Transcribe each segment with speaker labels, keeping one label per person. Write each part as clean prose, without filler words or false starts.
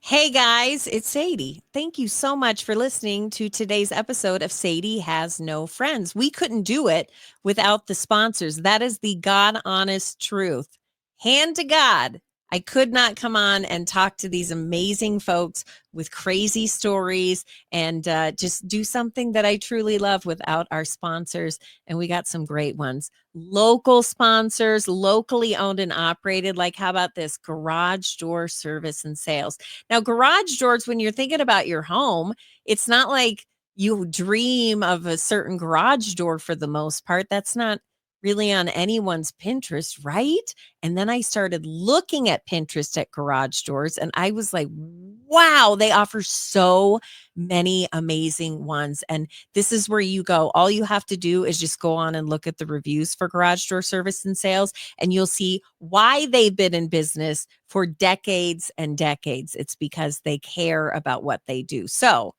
Speaker 1: Hey guys, it's Sadie. Thank you so much for listening to today's episode of Sadie Has No Friends. We couldn't do it without the sponsors. That is the God honest truth. Hand to God. I could not come on and talk to these amazing folks with crazy stories and just do something that I truly love without our sponsors. And we got some great ones. Local sponsors, locally owned and operated. Like, how about this? Garage door service and sales. Now, garage doors, when you're thinking about your home, it's not like you dream of a certain garage door for the most part. That's not really on anyone's Pinterest, right? And then I started looking at Pinterest at garage doors and I was like, wow, they offer so many amazing ones. And this is where you go. All you have to do is just go on and look at the reviews for garage door service and sales, and you'll see why they've been in business for decades and decades. It's because they care about what they do. So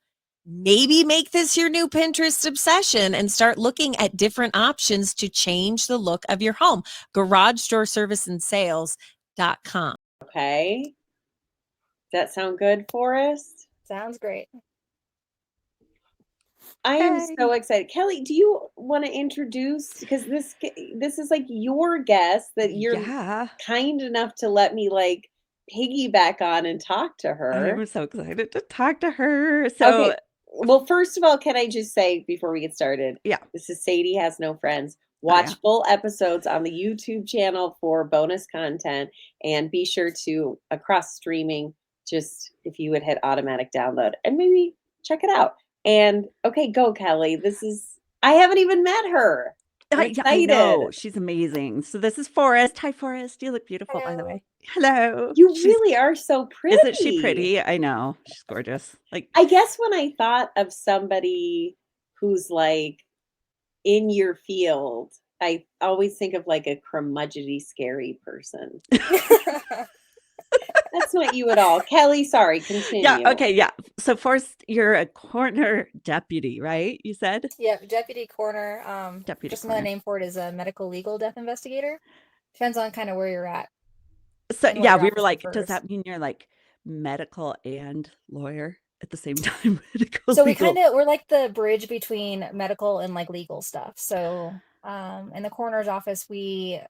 Speaker 1: maybe make this your new Pinterest obsession and start looking at different options to change the look of your home. Garage door service and sales.com. Okay. Does that sound good, Forrest?
Speaker 2: Sounds great.
Speaker 1: I am so excited. Kelly, do you want to introduce, because this is like your guest that you're kind enough to let me like piggyback on and talk to her.
Speaker 3: I'm so excited to talk to her. So,
Speaker 1: okay. Well, first of all, can I just say before we get started?
Speaker 3: Yeah.
Speaker 1: This is Sadie Has No Friends. Watch full episodes on the YouTube channel for bonus content, and be sure to, across streaming, just if you would hit automatic download and maybe check it out. And okay, go, Kelly. I haven't even met her. I'm excited.
Speaker 3: I know. She's amazing. So this is Forrest. Hi, Forrest. You look beautiful, by the way. Hello.
Speaker 1: You really are so pretty.
Speaker 3: Isn't she pretty? I know. She's gorgeous. Like,
Speaker 1: I guess when I thought of somebody who's like in your field, I always think of like a curmudgeony, scary person. That's not you at all. Kelly, sorry, continue.
Speaker 3: Yeah, okay, yeah. So Forrest, you're a coroner deputy, right? You said?
Speaker 2: Yeah, deputy coroner.
Speaker 3: Deputy
Speaker 2: just
Speaker 3: coroner.
Speaker 2: another name for it is a medical legal death investigator. Depends on kind of where you're at.
Speaker 3: So yeah, we were like, does that mean you're like medical and lawyer at the same time? Medical,
Speaker 2: so
Speaker 3: legal.
Speaker 2: we're like the bridge between medical and like legal stuff. So in the coroner's office, we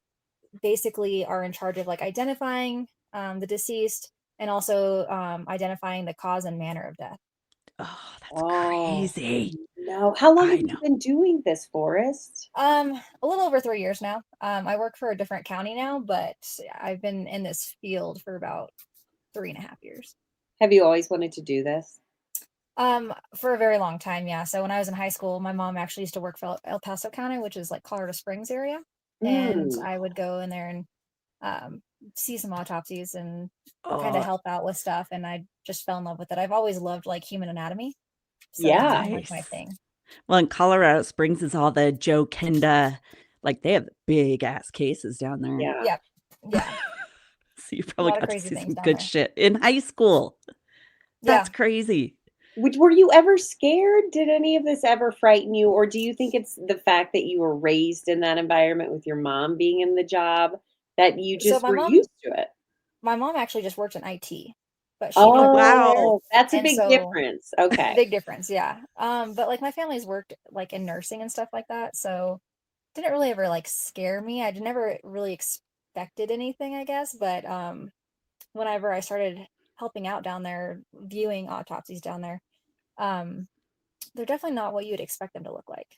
Speaker 2: basically are in charge of like identifying the deceased and also identifying the cause and manner of death.
Speaker 3: Oh, that's crazy.
Speaker 1: No. How long have you been doing this, Forrest?
Speaker 2: A little over 3 years now. I work for a different county now, but I've been in this field for about 3.5 years.
Speaker 1: Have you always wanted to do this?
Speaker 2: For a very long time, yeah. So when I was in high school, my mom actually used to work for El Paso County, which is like Colorado Springs area. And I would go in there and see some autopsies and kind of help out with stuff. And I just fell in love with it. I've always loved like human anatomy. So
Speaker 1: yeah.
Speaker 2: That's like my thing.
Speaker 3: Well, in Colorado Springs is all the Joe Kenda, like they have big ass cases down there.
Speaker 2: Yeah. Yeah.
Speaker 3: So you probably got to see some good shit in high school. That's crazy.
Speaker 1: Were you ever scared? Did any of this ever frighten you? Or do you think it's the fact that you were raised in that environment with your mom being in the job that you just were used to it?
Speaker 2: My mom actually just works in IT. But she
Speaker 1: wow, that's a big difference. Okay.
Speaker 2: Big difference, yeah. But like my family's worked like in nursing and stuff like that, so it didn't really ever like scare me. I never really expected anything, I guess. But whenever I started helping out down there, viewing autopsies down there, they're definitely not what you'd expect them to look like.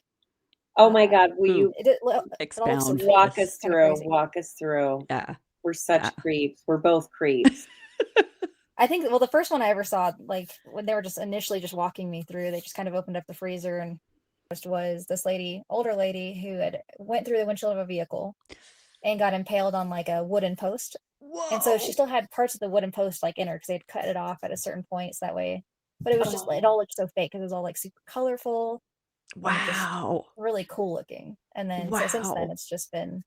Speaker 1: Oh my God, will you
Speaker 3: expound?
Speaker 1: Walk us through. Walk us through.
Speaker 3: Yeah.
Speaker 1: We're such creeps. We're both creeps.
Speaker 2: I think, well, the first one I ever saw, like when they were just initially just walking me through, they just kind of opened up the freezer, and was this lady, older lady, who had went through the windshield of a vehicle and got impaled on like a wooden post. Whoa. And so she still had parts of the wooden post like in her because they'd cut it off at a certain point, so that way. But it was just, it all looked so fake because it was all like super colorful.
Speaker 3: Wow.
Speaker 2: Really cool looking. And then so since then it's just been,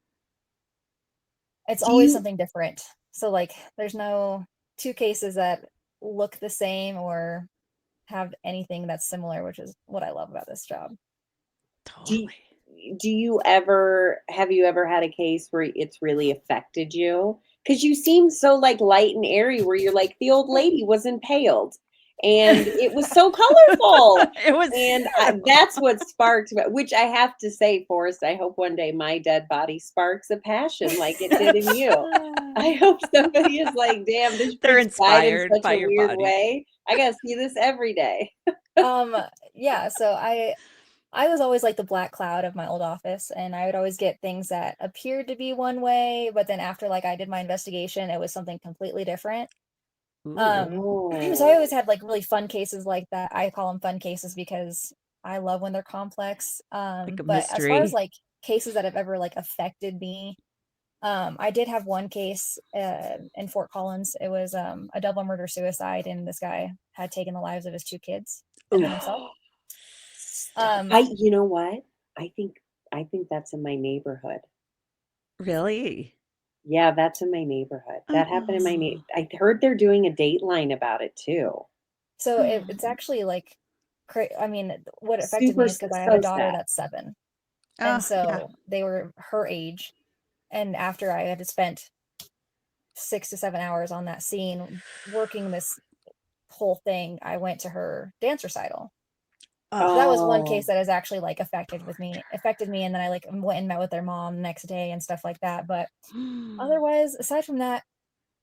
Speaker 2: it's always something different. So like there's no two cases that look the same or have anything that's similar, which is what I love about this job.
Speaker 3: Totally.
Speaker 1: Have you ever had a case where it's really affected you?
Speaker 4: because you seem so like light and airy, where you're like, the old lady was impaled and it was so colorful.
Speaker 3: It was,
Speaker 4: and that's what sparked, which I have to say, Forrest, I hope one day my dead body sparks a passion like it did in you. I hope somebody is like, damn, this
Speaker 3: they're
Speaker 4: bitch died in
Speaker 3: inspired
Speaker 4: such
Speaker 3: by
Speaker 4: a
Speaker 3: your
Speaker 4: weird
Speaker 3: body.
Speaker 4: way. I gotta see this every day.
Speaker 2: Yeah, so I was always like the black cloud of my old office, and I would always get things that appeared to be one way, but then after like I did my investigation, it was something completely different.
Speaker 3: Ooh,
Speaker 2: So I always had like really fun cases like that. I call them fun cases because I love when they're complex.
Speaker 3: like a
Speaker 2: But as far as
Speaker 3: mystery.
Speaker 2: like cases that have ever like affected me, I did have one case in Fort Collins. It was a double murder suicide, and this guy had taken the lives of his 2 kids and then himself.
Speaker 4: You know what? I think that's in my neighborhood.
Speaker 3: Really?
Speaker 4: Yeah, that's in my neighborhood. That happened in my
Speaker 3: Oh.
Speaker 4: I heard they're doing a Dateline about it too.
Speaker 2: So it's actually like, I mean, what affected
Speaker 4: Super
Speaker 2: me is because I have a
Speaker 4: so
Speaker 2: daughter
Speaker 4: sad.
Speaker 2: that's 7,
Speaker 3: Oh,
Speaker 2: and so
Speaker 3: yeah.
Speaker 2: they were her age, and after I had spent 6 to 7 hours on that scene working this whole thing, I went to her dance recital.
Speaker 3: Oh,
Speaker 2: So that was one
Speaker 4: Oh,
Speaker 2: case that has actually like affected me, and then I like went and met with their mom the next day and stuff like that. But otherwise, aside from that,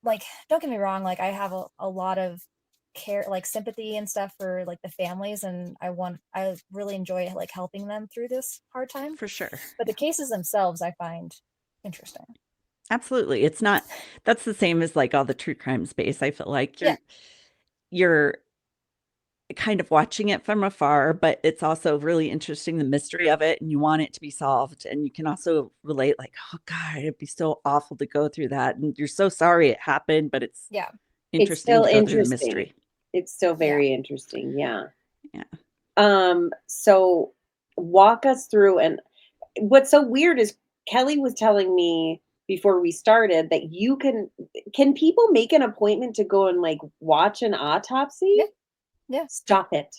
Speaker 2: like, don't get me wrong, like I have a lot of care, like sympathy and stuff for like the families, and I really enjoy like helping them through this hard time.
Speaker 3: for sure.
Speaker 2: But the cases themselves I find interesting.
Speaker 3: Absolutely. It's not, that's the same as like all the true crime space. I feel like
Speaker 2: Yeah.
Speaker 3: you're kind of watching it from afar, but it's also really interesting, the mystery of it, and you want it to be solved. And you can also relate, like, oh God, it'd be so awful to go through that. And you're so sorry it happened, but it's
Speaker 2: Yeah.
Speaker 4: it's
Speaker 3: interesting
Speaker 4: still
Speaker 3: to go through the
Speaker 4: interesting.
Speaker 3: mystery.
Speaker 4: It's still very interesting. Yeah.
Speaker 3: Yeah.
Speaker 4: So walk us through, and what's so weird is Kelly was telling me before we started that you can people make an appointment to go and like watch an autopsy?
Speaker 2: Yeah. Yeah.
Speaker 4: Stop it.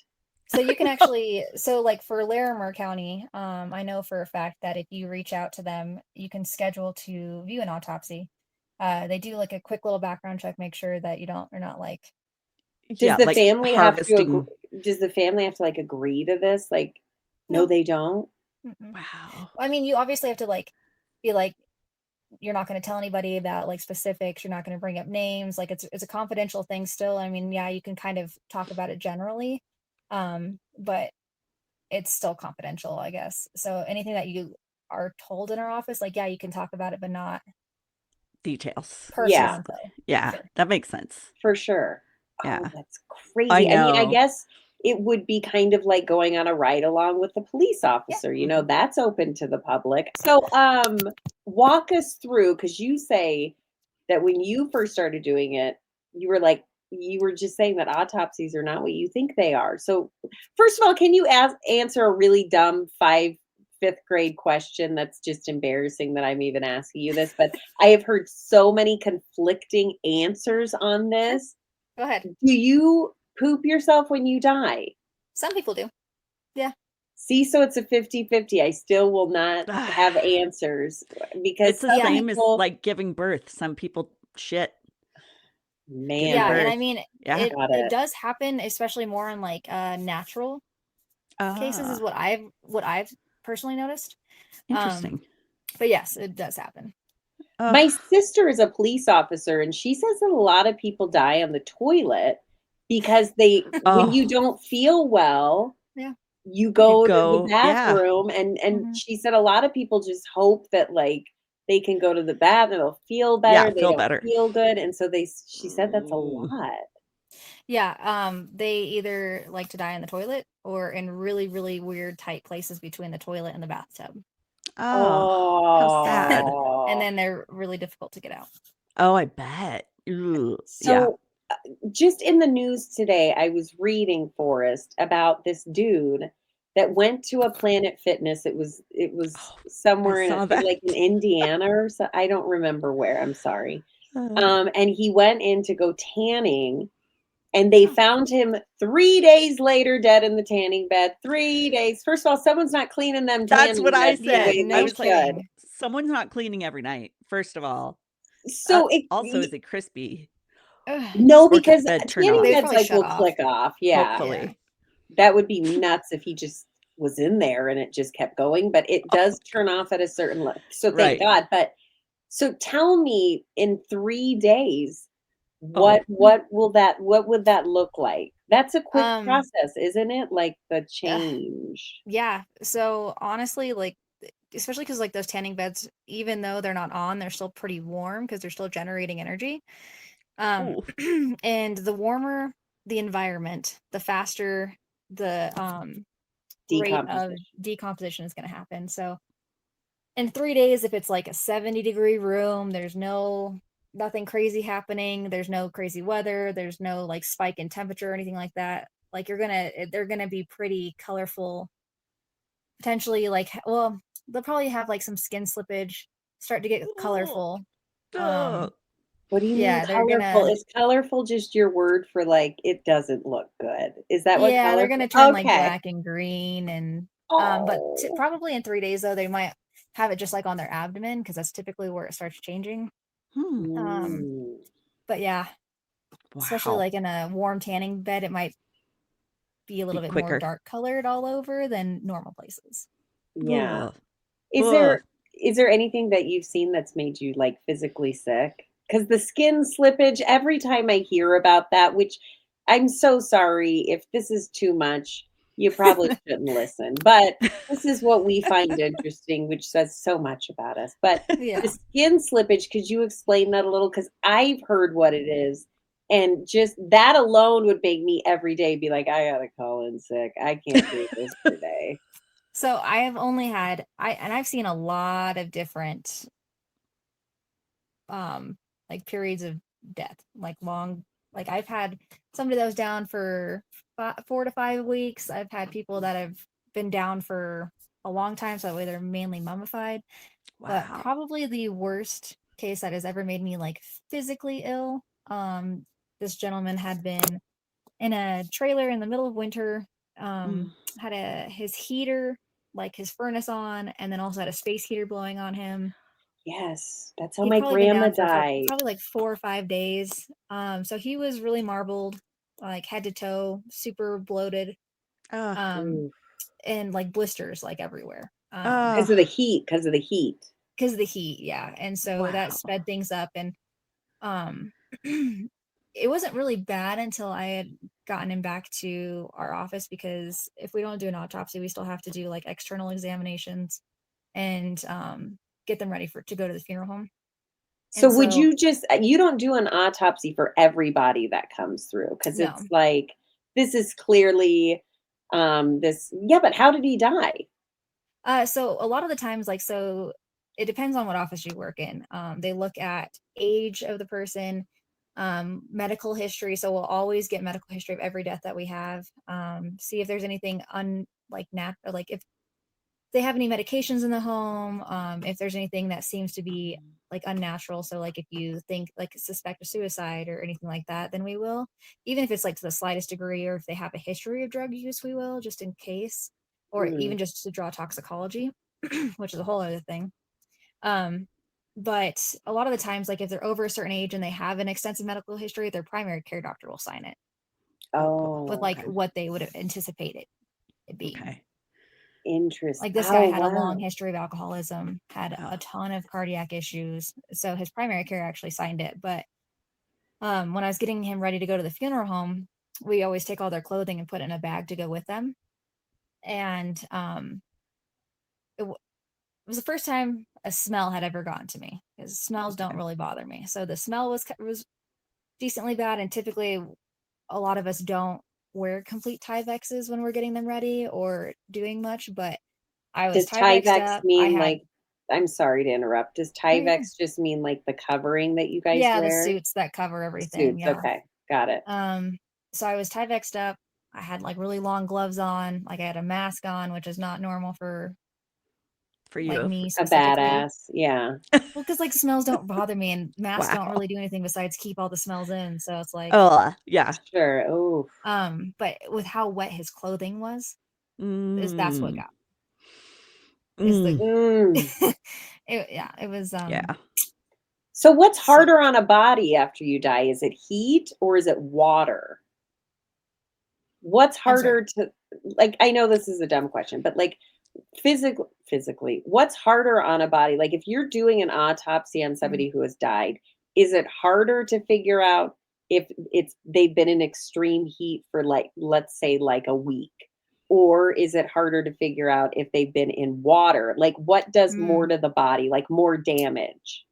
Speaker 2: So you can actually, so like for Larimer County, I know for a fact that if you reach out to them, you can schedule to view an autopsy. They do like a quick little background check, make sure that you're not like.
Speaker 4: Does the
Speaker 3: like
Speaker 4: family
Speaker 3: harvesting.
Speaker 4: does the family have to like agree to this? Like, no,
Speaker 2: No.
Speaker 4: they don't.
Speaker 2: Mm-mm.
Speaker 3: Wow.
Speaker 2: I mean, you obviously have to like be like, you're not going to tell anybody about like specifics. You're not going to bring up names. Like it's a confidential thing still. I mean, yeah, you can kind of talk about it generally, but it's still confidential, I guess. So anything that you are told in our office, like, yeah, you can talk about it, but not
Speaker 3: Details.
Speaker 2: personal
Speaker 4: Yeah.
Speaker 2: info.
Speaker 3: Yeah,
Speaker 2: Sure.
Speaker 3: that makes sense.
Speaker 4: For sure.
Speaker 3: Yeah.
Speaker 4: Oh, that's crazy.
Speaker 3: I
Speaker 4: I mean, I
Speaker 3: know.
Speaker 4: guess it would be kind of like going on a ride along with the police officer. You know, that's open to the public. So, walk us through, because you say that when you first started doing it, you were like, you were just saying that autopsies are not what you think they are. So, first of all, can you answer a really dumb 5th grade question that's just embarrassing that I'm even asking you this, but I have heard so many conflicting answers on this.
Speaker 2: Go ahead.
Speaker 4: Do you poop yourself when you die?
Speaker 2: Some people do. Yeah.
Speaker 4: See, so it's a 50-50. I still will not have answers because
Speaker 3: It's the
Speaker 4: some
Speaker 3: same as
Speaker 4: people,
Speaker 3: like giving birth. Some people shit.
Speaker 4: man,
Speaker 2: Yeah, and I
Speaker 3: birth.
Speaker 2: mean,
Speaker 3: Yeah.
Speaker 2: it does happen, especially more on like natural cases is
Speaker 3: Ah,
Speaker 2: what I've personally noticed.
Speaker 3: interesting.
Speaker 2: But yes, it does happen.
Speaker 4: my sister is a police officer, and she says that a lot of people die on the toilet because when you don't feel well,
Speaker 2: Yeah.
Speaker 4: you go to the
Speaker 3: go, yeah.
Speaker 4: bathroom, and she said a lot of people just hope that like they can go to the bathroom, they'll feel better.
Speaker 3: Yeah,
Speaker 4: They
Speaker 3: feel
Speaker 4: don't
Speaker 3: better.
Speaker 4: feel good, and so she said that's a
Speaker 3: Ooh.
Speaker 4: lot.
Speaker 2: Yeah, they either like to die in the toilet or in really, really weird tight places between the toilet and the bathtub.
Speaker 3: Oh, how sad.
Speaker 2: And then they're really difficult to get out.
Speaker 3: Oh, I bet. Ooh, yeah.
Speaker 4: So just in the news today, I was reading, Forrest, about this dude that went to a Planet Fitness. It was
Speaker 3: Oh,
Speaker 4: somewhere
Speaker 3: I
Speaker 4: in
Speaker 3: saw that.
Speaker 4: like in Indiana or so. I don't remember where. I'm sorry.
Speaker 3: Uh,
Speaker 4: And he went in to go tanning, and they found him 3 days later dead in the tanning bed. 3 days. First of all, someone's not cleaning them
Speaker 3: That's
Speaker 4: tanning
Speaker 3: what I
Speaker 4: beds the
Speaker 2: Yeah,
Speaker 3: said.
Speaker 4: way
Speaker 3: I
Speaker 4: they
Speaker 2: no
Speaker 3: was like,
Speaker 4: should.
Speaker 2: kidding.
Speaker 3: someone's not cleaning every night, first of all.
Speaker 4: So it
Speaker 3: Also, is it crispy?
Speaker 2: Ugh,
Speaker 4: no,
Speaker 3: Or does
Speaker 4: because
Speaker 3: the bed turn
Speaker 4: tanning
Speaker 3: off?
Speaker 2: they'd
Speaker 4: beds
Speaker 2: probably
Speaker 4: like
Speaker 2: shut
Speaker 4: will
Speaker 2: off.
Speaker 4: click off. Yeah.
Speaker 3: Hopefully.
Speaker 4: That would be nuts if he just was in there and it just kept going, but it does turn off at a certain level. So thank
Speaker 3: Right.
Speaker 4: God. But so tell me in 3 days,
Speaker 3: Oh.
Speaker 4: what would that look like? That's a quick
Speaker 2: Um,
Speaker 4: process, isn't it? Like the
Speaker 2: Ugh.
Speaker 4: change.
Speaker 2: Yeah. So honestly, like, especially because like those tanning beds, even though they're not on, they're still pretty warm because they're still generating energy.
Speaker 3: Ooh.
Speaker 2: And the warmer the environment, the faster the rate of
Speaker 4: Decomposition.
Speaker 2: decomposition is going to happen. So in 3 days, if it's like a 70-degree room, there's nothing crazy happening, there's no crazy weather, there's no like spike in temperature or anything like that. Like they're gonna be pretty colorful. Potentially, like, well, they'll probably have like some skin slippage, start to get colorful.
Speaker 3: Ugh.
Speaker 4: What do you mean
Speaker 2: Yeah, they're
Speaker 4: colorful?
Speaker 2: gonna
Speaker 4: Is colorful just your word for like it doesn't look good? Is that what
Speaker 2: yeah, they're
Speaker 4: colorful?
Speaker 2: gonna turn like
Speaker 4: Okay.
Speaker 2: black and green and but
Speaker 4: Oh.
Speaker 2: probably in 3 days though they might have it just like on their abdomen because that's typically where it starts changing.
Speaker 3: Hmm.
Speaker 4: Mm.
Speaker 2: But yeah, especially
Speaker 3: Wow.
Speaker 2: like in a warm tanning bed, it might be a little bit more
Speaker 3: quicker.
Speaker 2: dark colored all over than normal places.
Speaker 4: Yeah.
Speaker 3: Ugh.
Speaker 4: Is
Speaker 3: Ugh.
Speaker 4: there anything that you've seen that's made you like physically sick? Because the skin slippage, every time I hear about that, which I'm so sorry if this is too much, you probably shouldn't listen. But this is what we find interesting, which says so much about us. But
Speaker 2: Yeah.
Speaker 4: the skin slippage, could you explain that a little? Because I've heard what it is. And just that alone would make me every day be like, I gotta call in sick. I can't do this today.
Speaker 2: So I have only had I've seen a lot of different like periods of death, like long, like I've had somebody that was down for 4 to 5 weeks. I've had people that have been down for a long time, so that way they're mainly mummified. But
Speaker 3: Wow.
Speaker 2: probably the worst case that has ever made me like physically ill. This gentleman had been in a trailer in the middle of winter, had his heater, like his furnace on, and then also had a space heater blowing on him.
Speaker 4: Yes, that's how
Speaker 2: He'd
Speaker 4: my
Speaker 2: probably been
Speaker 4: grandma
Speaker 2: down for
Speaker 4: died.
Speaker 2: probably like 4 or 5 days. So he was really marbled, like head to toe, super bloated,
Speaker 3: Ugh.
Speaker 2: um, and like blisters like everywhere.
Speaker 4: Because
Speaker 3: Ugh.
Speaker 4: of the heat, because of the heat.
Speaker 2: Because of the heat, yeah. And so that
Speaker 3: Wow.
Speaker 2: sped things up. And it wasn't really bad until I had gotten him back to our office, because if we don't do an autopsy, we still have to do like external examinations and get them ready to go to the funeral home.
Speaker 4: So
Speaker 2: And
Speaker 4: would
Speaker 2: so
Speaker 4: you just you don't do an autopsy for everybody that comes through, because
Speaker 2: no.
Speaker 4: it's like this is clearly this yeah, but how did he die?
Speaker 2: So a lot of the times, like, so it depends on what office you work in. They look at age of the person, medical history. So we'll always get medical history of every death that we have. See if there's anything or like if they have any medications in the home. If there's anything that seems to be like unnatural. So like if you think like suspect a suicide or anything like that, then we will. Even if it's like to the slightest degree, or if they have a history of drug use, we will, just in case, or
Speaker 4: Mm.
Speaker 2: even just to draw toxicology, which is a whole other thing. Um, but a lot of the times, like if they're over a certain age and they have an extensive medical history, their primary care doctor will sign it with
Speaker 4: Oh,
Speaker 2: like what they would have anticipated it being.
Speaker 3: Okay.
Speaker 4: interesting.
Speaker 2: Like this guy
Speaker 4: Oh,
Speaker 2: had a long
Speaker 4: wow.
Speaker 2: history of alcoholism, had
Speaker 3: Oh.
Speaker 2: a ton of cardiac issues. So his primary care actually signed it. But when I was getting him ready to go to the funeral home, we always take all their clothing and put it in a bag to go with them. And it was the first time a smell had ever gotten to me, because smells don't really bother me. So the smell was decently bad, and typically a lot of us don't wear complete Tyvexes when we're getting them ready or doing much, but I was
Speaker 4: Does
Speaker 2: Tyvexed
Speaker 4: Tyvex
Speaker 2: up. I
Speaker 4: mean
Speaker 2: had
Speaker 4: like I'm sorry to interrupt. Does
Speaker 2: no, you're good.
Speaker 4: Tyvex just mean like the covering that you guys
Speaker 2: Yeah, the
Speaker 4: wear?
Speaker 2: suits that cover everything.
Speaker 4: Suits.
Speaker 2: Yeah.
Speaker 4: Okay. Got it.
Speaker 2: So I was Tyvexed up. I had like really long gloves on. Like I had a mask on, which is not normal for like
Speaker 3: you.
Speaker 2: me
Speaker 4: A
Speaker 2: specifically.
Speaker 4: badass. Yeah.
Speaker 2: Well, because like smells don't bother me, and masks don't
Speaker 3: Wow.
Speaker 2: really do anything besides keep all the smells in. So it's like,
Speaker 3: Oh, yeah.
Speaker 4: Sure. Oh.
Speaker 2: but with how wet his clothing was, that's what
Speaker 3: Mm.
Speaker 2: got is the
Speaker 3: Mm.
Speaker 4: Mm.
Speaker 2: it was
Speaker 3: Yeah.
Speaker 4: So what's
Speaker 1: So-
Speaker 4: harder on a body after you die? Is it heat or is it water? What's
Speaker 2: I'm sorry.
Speaker 4: harder to, like, I know this is a dumb question, but like physically, what's harder on a body? Like if you're doing an autopsy on somebody who has died, is it harder to figure out if they've been in extreme heat for, like, let's say like a week? Or is it harder to figure out if they've been in water? Like what does more to the body, like more damage?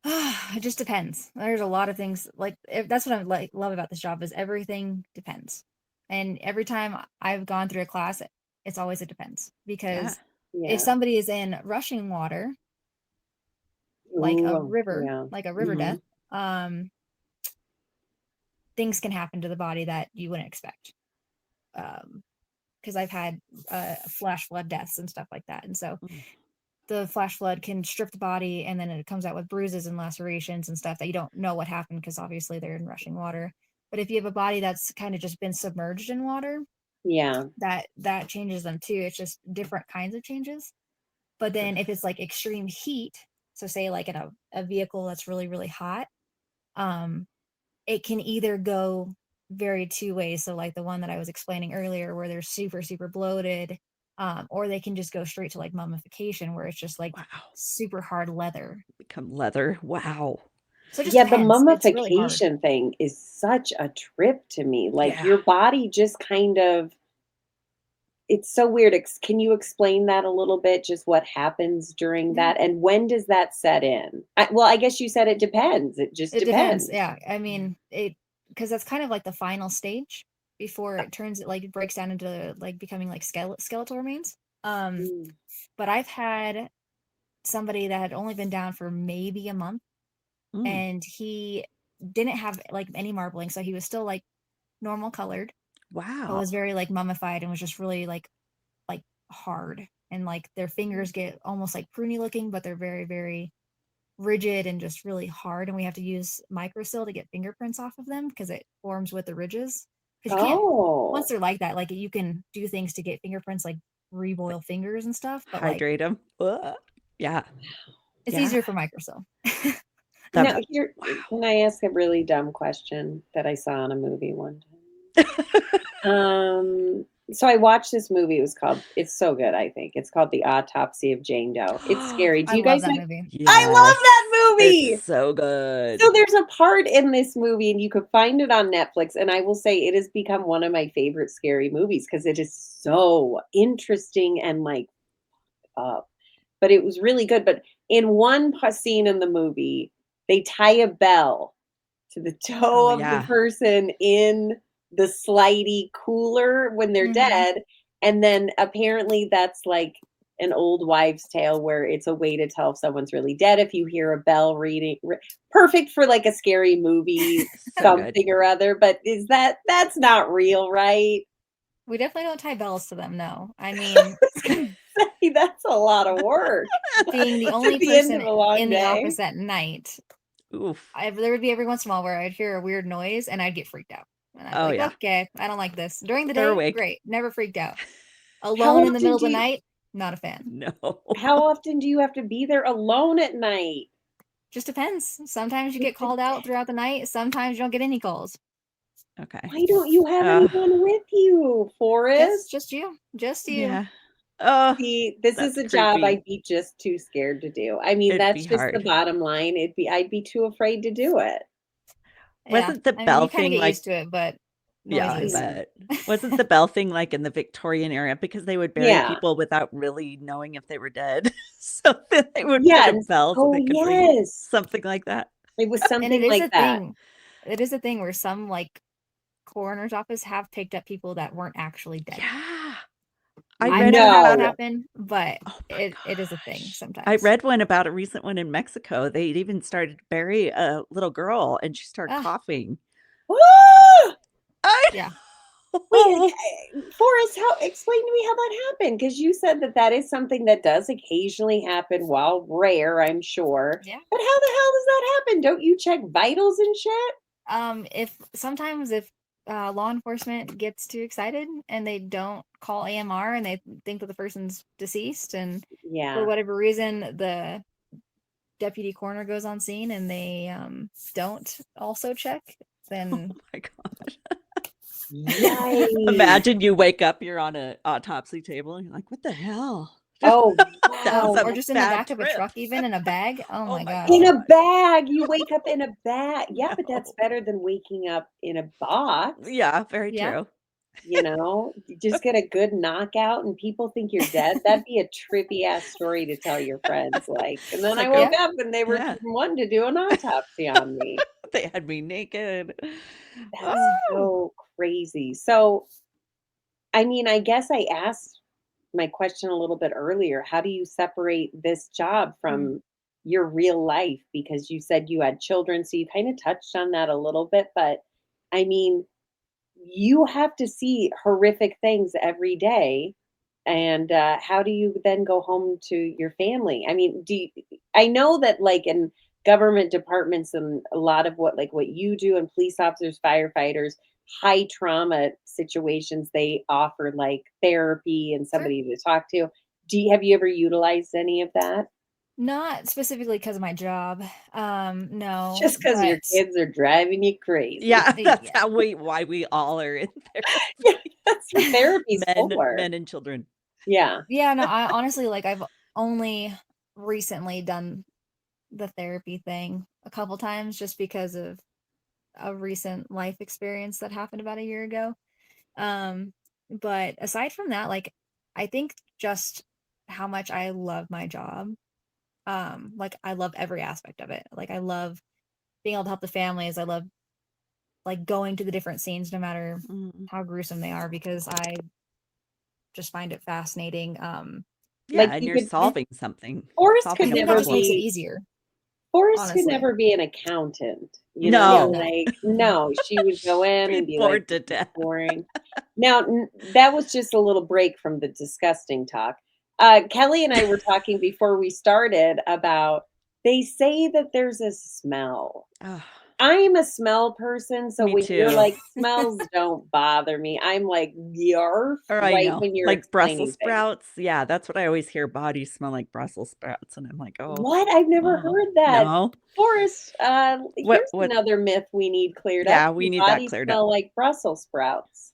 Speaker 2: It just depends. There's a lot of things that's what I love about this job is everything depends. And every time I've gone through a class, it's always it depends because
Speaker 4: Yeah.
Speaker 2: if somebody is in rushing water, like a
Speaker 4: Ooh,
Speaker 2: river,
Speaker 4: yeah.
Speaker 2: like a river
Speaker 4: Mhm.
Speaker 2: death, things can happen to the body that you wouldn't expect. Because I've had flash flood deaths and stuff like that, and so the flash flood can strip the body, and then it comes out with bruises and lacerations and stuff that you don't know what happened because obviously they're in rushing water. But if you have a body that's kind of just been submerged in water,
Speaker 4: Yeah.
Speaker 2: that changes them too. It's just different kinds of changes. But then if it's like extreme heat, so say like in a vehicle that's really, really hot, it can either go very two ways. So like the one that I was explaining earlier where they're super, super bloated, or they can just go straight to like mummification where it's just like
Speaker 3: Wow.
Speaker 2: super hard leather.
Speaker 3: Become leather. Wow.
Speaker 2: So it just
Speaker 4: Yeah, the
Speaker 2: depends. It's really hard.
Speaker 4: mummification thing is such a trip to me. Like
Speaker 3: Yeah.
Speaker 4: your body just kind of, it's so weird. Can you explain that a little bit? Just what happens during
Speaker 2: Yeah.
Speaker 4: that, and when does that set in? Well, I guess you said it depends. It just
Speaker 2: It
Speaker 4: depends.
Speaker 2: depends. Yeah. I mean, because that's kind of like the final stage before it breaks down into like becoming like skeletal remains.
Speaker 4: Mm.
Speaker 2: But I've had somebody that had only been down for maybe a month,
Speaker 3: Mm.
Speaker 2: and he didn't have like any marbling, so he was still like normal colored, but
Speaker 3: Wow.
Speaker 2: was very like mummified and was just really like hard, and like their fingers get almost like pruny looking, but they're very, very rigid and just really hard, and we have to use microsil to get fingerprints off of them because it forms with the ridges. Because you can't, once
Speaker 4: Oh,
Speaker 2: they're like that, like you can do things to get fingerprints like reboil fingers and stuff, but like
Speaker 3: Hydrate them. Yeah.
Speaker 2: it's
Speaker 3: Yeah.
Speaker 2: easier for microsil.
Speaker 4: now
Speaker 3: That-
Speaker 4: here,
Speaker 3: wow.
Speaker 4: can I ask a really dumb question that I saw in a movie one time? So I watched this movie. It's so good, I think. It's called The Autopsy of Jane Doe. It's scary. Do
Speaker 2: I
Speaker 4: you
Speaker 2: love
Speaker 4: guys
Speaker 2: that
Speaker 4: know?
Speaker 2: movie.
Speaker 4: I love that movie.
Speaker 3: It's so good.
Speaker 4: So there's a part in this movie, and you could find it on Netflix, and I will say it has become one of my favorite scary movies because it is so interesting and like but it was really good. But in one scene in the movie, they tie a bell to the toe
Speaker 3: Oh,
Speaker 4: of the
Speaker 3: yeah.
Speaker 4: person in the slidey cooler when they're
Speaker 2: Mhm.
Speaker 4: dead. And then apparently that's like an old wives' tale where it's a way to tell if someone's really dead if you hear a bell ringing. Perfect for like a scary movie,
Speaker 3: So
Speaker 4: something
Speaker 3: good.
Speaker 4: or other. But that's not real, right?
Speaker 2: We definitely don't tie bells to them. No, I mean,
Speaker 4: That's a lot of work.
Speaker 2: being the
Speaker 4: It's
Speaker 2: only
Speaker 4: at the end of
Speaker 2: person
Speaker 4: a long
Speaker 2: in the
Speaker 4: day.
Speaker 2: office at night,
Speaker 3: Oof.
Speaker 2: there would be every once in a while where I'd hear a weird noise and I'd get freaked out. And I'd be
Speaker 3: Oh,
Speaker 2: like,
Speaker 3: yeah.
Speaker 2: okay, I don't like this. During the
Speaker 3: They're
Speaker 2: day,
Speaker 3: awake.
Speaker 2: great, never freaked out.
Speaker 4: How
Speaker 2: Alone in the
Speaker 4: often
Speaker 2: middle of
Speaker 4: do
Speaker 2: the
Speaker 4: you
Speaker 2: night, not a fan.
Speaker 3: No.
Speaker 4: how often do you have to be there alone at night?
Speaker 2: Just depends. Sometimes you
Speaker 4: It
Speaker 2: get called out throughout the night. Sometimes you don't get any calls.
Speaker 3: Okay.
Speaker 4: Why don't you have anyone with you, Forrest?
Speaker 2: Just you. Just you.
Speaker 3: Yeah. Oh,
Speaker 4: See, this is
Speaker 3: that's
Speaker 4: a job
Speaker 3: creepy.
Speaker 4: I'd be just too scared to do. I mean,
Speaker 3: It'd
Speaker 4: that's
Speaker 3: be
Speaker 4: just the
Speaker 3: hard.
Speaker 4: bottom line. I'd be too afraid to do it.
Speaker 3: Wasn't the
Speaker 2: I mean,
Speaker 3: bell
Speaker 2: you kind of
Speaker 3: thing
Speaker 2: get
Speaker 3: like,
Speaker 2: used to it, but
Speaker 3: yeah, I
Speaker 2: noises.
Speaker 3: bet. Wasn't the bell thing like in the Victorian era because they would bury
Speaker 4: Yeah.
Speaker 3: people without really knowing if they were dead? So then they would
Speaker 4: Yeah,
Speaker 3: put a bell so
Speaker 4: oh
Speaker 3: they could ring
Speaker 4: yes.
Speaker 3: something like that.
Speaker 4: It was
Speaker 2: And
Speaker 4: something
Speaker 2: it is
Speaker 4: like
Speaker 2: a
Speaker 4: that.
Speaker 2: thing. It is a thing where some like coroner's office have picked up people that weren't actually dead.
Speaker 3: Yeah.
Speaker 2: I've
Speaker 3: read
Speaker 2: never had that
Speaker 4: No.
Speaker 2: happen, but
Speaker 3: Oh my
Speaker 2: it is a thing
Speaker 3: gosh.
Speaker 2: sometimes.
Speaker 3: I read one about a recent one in Mexico. They even started to bury a little girl and she started
Speaker 2: Ah.
Speaker 3: coughing.
Speaker 4: Ah!
Speaker 3: I
Speaker 2: Yeah.
Speaker 4: Wait, Forrest, explain to me how that happened? Because you said that is something that does occasionally happen, while rare, I'm sure.
Speaker 2: Yeah.
Speaker 4: But how the hell does that happen? Don't you check vitals and shit?
Speaker 2: If law enforcement gets too excited and they don't call AMR and they think that the person's deceased, and for
Speaker 4: Yeah.
Speaker 2: whatever reason the deputy coroner goes on scene and they don't also check,
Speaker 3: Oh
Speaker 2: then
Speaker 3: my gosh.
Speaker 4: Yikes.
Speaker 3: Imagine you wake up, you're on an autopsy table, and you're like, what the hell?
Speaker 4: Oh,
Speaker 3: That was
Speaker 4: wow.
Speaker 3: a
Speaker 2: or just in the
Speaker 3: bad
Speaker 2: back of a
Speaker 3: trip.
Speaker 2: truck, even in a bag. Oh
Speaker 3: Oh
Speaker 2: my
Speaker 3: my
Speaker 2: gosh.
Speaker 4: In a
Speaker 3: God.
Speaker 4: bag. You wake up in a bag. Yeah, but that's
Speaker 3: No.
Speaker 4: better than waking up in a box.
Speaker 3: Yeah, very
Speaker 2: Yeah.
Speaker 3: true.
Speaker 4: You know, you just get a good knockout and people think you're dead. That'd be a trippy ass story to tell your friends. Like, and then
Speaker 3: It's
Speaker 4: I
Speaker 3: like
Speaker 4: woke
Speaker 2: Yeah.
Speaker 4: up and they were
Speaker 3: yeah,
Speaker 4: wanting to do an autopsy on me.
Speaker 3: they had me naked.
Speaker 4: That's
Speaker 2: Ugh.
Speaker 4: so crazy. So, I mean, I guess I asked my question a little bit earlier. How do you separate this job
Speaker 2: Mm.
Speaker 4: from your real life? Because you said you had children, so you kind of touched on that a little bit. But I mean, you have to see horrific things every day. And how do you then go home to your family? I mean, I know that like in government departments and a lot of what you do and police officers, firefighters, high trauma situations, they offer like therapy and
Speaker 2: Sure.
Speaker 4: somebody to talk to. Have you ever utilized any of that?
Speaker 2: Not specifically because of my job. No,
Speaker 4: Just because your
Speaker 2: but
Speaker 4: kids are driving you crazy.
Speaker 3: Yeah, that's
Speaker 2: yeah.
Speaker 3: why we all are in therapy.
Speaker 4: Yeah, that's what therapy's for.
Speaker 3: Men and children.
Speaker 4: Yeah.
Speaker 2: Yeah, no, I honestly like I've only recently done the therapy thing a couple times just because of a recent life experience that happened about a year ago. But aside from that, like I think just how much I love my job. Like I love every aspect of it. Like I love being able to help the families. I love like going to the different scenes no matter
Speaker 3: Mm.
Speaker 2: how gruesome they are because I just find it fascinating.
Speaker 3: Yeah,
Speaker 4: Like
Speaker 3: and
Speaker 4: you
Speaker 3: you're
Speaker 4: could,
Speaker 3: solving something,
Speaker 4: Forrest
Speaker 2: I
Speaker 4: could
Speaker 3: solving a
Speaker 2: think that
Speaker 4: never
Speaker 2: just makes it
Speaker 3: puzzle.
Speaker 4: be
Speaker 2: easier,
Speaker 4: Forrest could
Speaker 2: honestly.
Speaker 4: never be an accountant, you
Speaker 2: Yeah,
Speaker 4: know,
Speaker 3: No,
Speaker 2: no.
Speaker 4: like, no, she would go in and
Speaker 3: be
Speaker 4: be like,
Speaker 3: bored
Speaker 4: "This
Speaker 3: to
Speaker 4: is
Speaker 3: death.
Speaker 4: boring." Now, that was just a little break from the disgusting talk. Kelly and I were talking before we started about they say that there's a smell.
Speaker 3: Oh,
Speaker 4: I'm a smell person, so
Speaker 3: me
Speaker 4: when you're
Speaker 3: too.
Speaker 4: like, "Smells don't bother me," I'm like, "Yarf,"
Speaker 3: Or I
Speaker 4: right
Speaker 3: know,
Speaker 4: when you're
Speaker 3: like Brussels
Speaker 4: explaining things.
Speaker 3: sprouts. Yeah, that's what I always hear. Bodies smell like Brussels sprouts, and I'm like, oh,
Speaker 4: What? I've never
Speaker 3: oh,
Speaker 4: heard that.
Speaker 3: no.
Speaker 4: Forrest,
Speaker 3: What?
Speaker 4: here's
Speaker 3: What?
Speaker 4: another myth we need cleared up.
Speaker 3: Yeah, we
Speaker 4: Do
Speaker 3: need that
Speaker 4: bodies
Speaker 3: cleared up.
Speaker 4: smell like Brussels sprouts?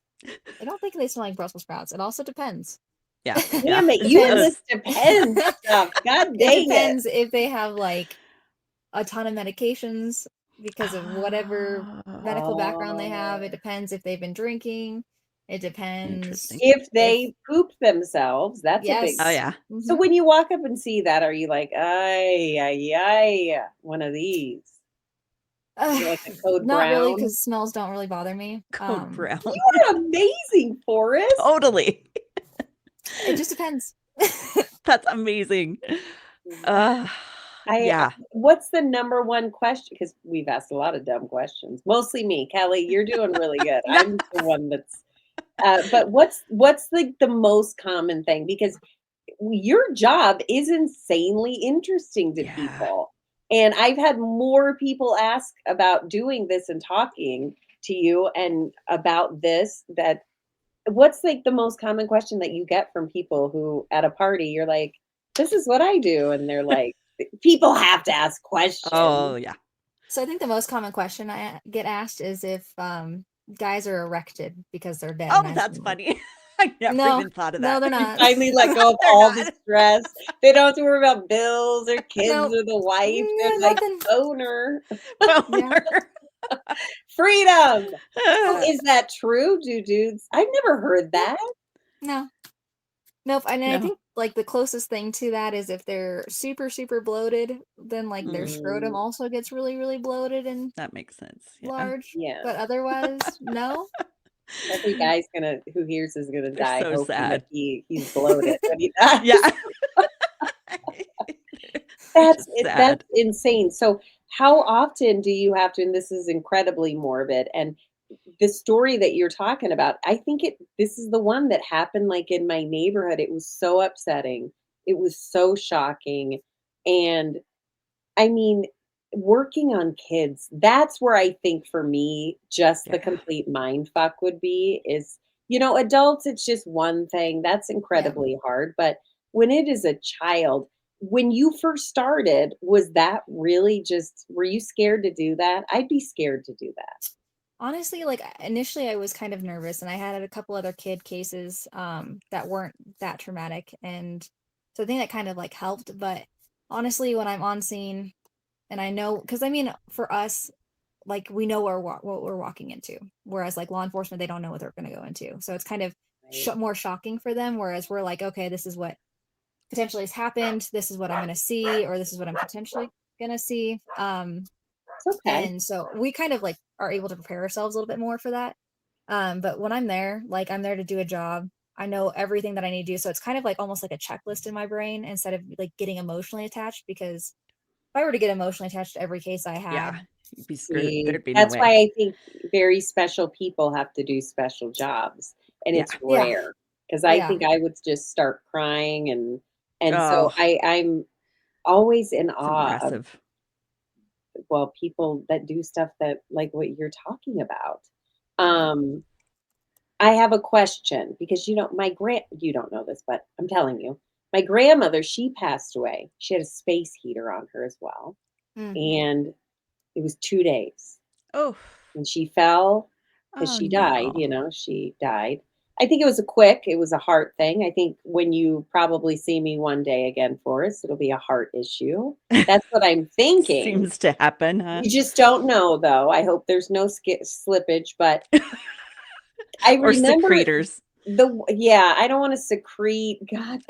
Speaker 2: I don't think they smell like Brussels sprouts. It also depends.
Speaker 3: Yeah, yeah.
Speaker 4: Damn it,
Speaker 3: It
Speaker 4: you and
Speaker 2: Depends.
Speaker 3: does.
Speaker 4: this depends stuff. God
Speaker 2: It
Speaker 4: dang it.
Speaker 2: depends if they have like a ton of medications because of whatever
Speaker 3: Oh,
Speaker 2: medical background they have. It
Speaker 4: Oh.
Speaker 2: depends if they've been drinking. It
Speaker 3: interesting.
Speaker 2: depends
Speaker 4: If
Speaker 2: if
Speaker 4: they poop themselves, that's a big.
Speaker 3: Oh
Speaker 2: yes.
Speaker 3: yeah.
Speaker 4: So
Speaker 2: Mhm.
Speaker 4: when you walk up and see that, are you like, ay, ay, ay, one of these? You're like a code
Speaker 2: Not really,
Speaker 4: brown.
Speaker 2: because smells don't really bother me.
Speaker 3: Code brown.
Speaker 4: You are amazing, Forrest.
Speaker 3: Totally.
Speaker 2: It just depends.
Speaker 3: That's amazing.
Speaker 4: Wow.
Speaker 3: Yeah.
Speaker 4: What's the number one question? Because we've asked a lot of dumb questions. Mostly me, Kelly. You're doing really good.
Speaker 3: Yeah.
Speaker 4: I'm the one that's. But what's like the most common thing? Because your job is insanely interesting to
Speaker 3: Yeah.
Speaker 4: people, and I've had more people ask about doing this and talking to you and about this. That what's like the most common question that you get from people who at a party you're like, "This is what I do," and they're like, people have to ask questions.
Speaker 3: Oh yeah.
Speaker 2: So I think the most common question I get asked is if guys are erected because they're dead. And
Speaker 3: Oh,
Speaker 2: I
Speaker 3: that's
Speaker 2: said, like,
Speaker 3: funny. I never
Speaker 2: no,
Speaker 3: even thought of
Speaker 2: no,
Speaker 3: that.
Speaker 2: they're
Speaker 4: You
Speaker 2: not.
Speaker 4: finally let go of
Speaker 3: They're
Speaker 4: all the
Speaker 3: not.
Speaker 4: stress. They don't have to worry about bills or kids
Speaker 2: Nope.
Speaker 4: or the wife. They're
Speaker 2: Yeah,
Speaker 4: like,
Speaker 2: nothing.
Speaker 4: owner,
Speaker 2: Yeah.
Speaker 3: Boner.
Speaker 4: freedom. So is that true? Do dudes? I've never heard
Speaker 2: Yeah.
Speaker 4: that.
Speaker 2: No. Nope. And I
Speaker 3: No.
Speaker 2: think like the closest thing to that is if they're super, super bloated, then like their scrotum
Speaker 4: Mm,
Speaker 2: also gets really, really bloated and
Speaker 3: That makes sense. Yeah.
Speaker 2: large.
Speaker 4: yeah.
Speaker 2: But otherwise, no.
Speaker 4: Every guy's who hears is gonna
Speaker 3: They're
Speaker 4: die
Speaker 3: so
Speaker 4: hoping that
Speaker 3: sad.
Speaker 4: he's bloated when he dies.
Speaker 3: Yeah. They're just
Speaker 4: That's
Speaker 3: sad.
Speaker 4: insane. So how often do you have to, and this is incredibly morbid, and the story that you're talking about, I think this is the one that happened like in my neighborhood. It was so upsetting. It was so shocking. And I mean, working on kids, that's where I think for me, just the
Speaker 3: Yeah.
Speaker 4: complete mind fuck would be is, adults, it's just one thing. That's
Speaker 2: Yeah.
Speaker 4: incredibly hard. But when it is a child, when you first started, was that really just, were you scared to do that? I'd be scared to do that.
Speaker 2: Honestly, like initially I was kind of nervous, and I had a couple other kid cases that weren't that traumatic, and so I think that kind of like helped. But honestly, when I'm on scene and I know, because I mean, for us, like we know what we're walking into, whereas like law enforcement, they don't know what they're going to go into, so it's kind of
Speaker 4: Right.
Speaker 2: more shocking for them. Whereas we're like, okay, this is what potentially has happened. This is what I'm going to see, or this is what I'm potentially going to see.
Speaker 4: It's okay.
Speaker 2: And so we kind of like are able to prepare ourselves a little bit more for that. But when I'm there, like I'm there to do a job. I know everything that I need to do. So it's kind of like almost like a checklist in my brain instead of like getting emotionally attached, because if I were to get emotionally attached to every case I
Speaker 3: Yeah,
Speaker 2: had,
Speaker 3: you'd be screwed.
Speaker 4: See,
Speaker 3: There'd be no
Speaker 4: that's
Speaker 3: way.
Speaker 4: why I think very special people have to do special jobs, and
Speaker 3: Yeah.
Speaker 4: it's
Speaker 2: Yeah.
Speaker 4: rare, because I
Speaker 2: Yeah.
Speaker 4: think I would just start crying, and so
Speaker 3: Oh,
Speaker 4: I'm always in
Speaker 3: it's
Speaker 4: awe of,
Speaker 3: impressive.
Speaker 4: well, people that do stuff that like what you're talking about.
Speaker 2: Right.
Speaker 4: I have a question, because you don't know this, but I'm telling you. My grandmother, she passed away. She had a space heater on her as well,
Speaker 2: Mm.
Speaker 4: and it was 2 days.
Speaker 3: Oh,
Speaker 4: And she fell because
Speaker 3: oh
Speaker 4: she died,
Speaker 3: no.
Speaker 4: she died. I think it was a heart thing. I think when you probably see me one day again, Forrest, it'll be a heart issue. That's what I'm thinking.
Speaker 3: Seems to happen, huh?
Speaker 4: You just don't know, though. I hope there's no slippage, but I
Speaker 3: Or
Speaker 4: remember
Speaker 3: secretors.
Speaker 4: yeah, I don't want to secrete. God,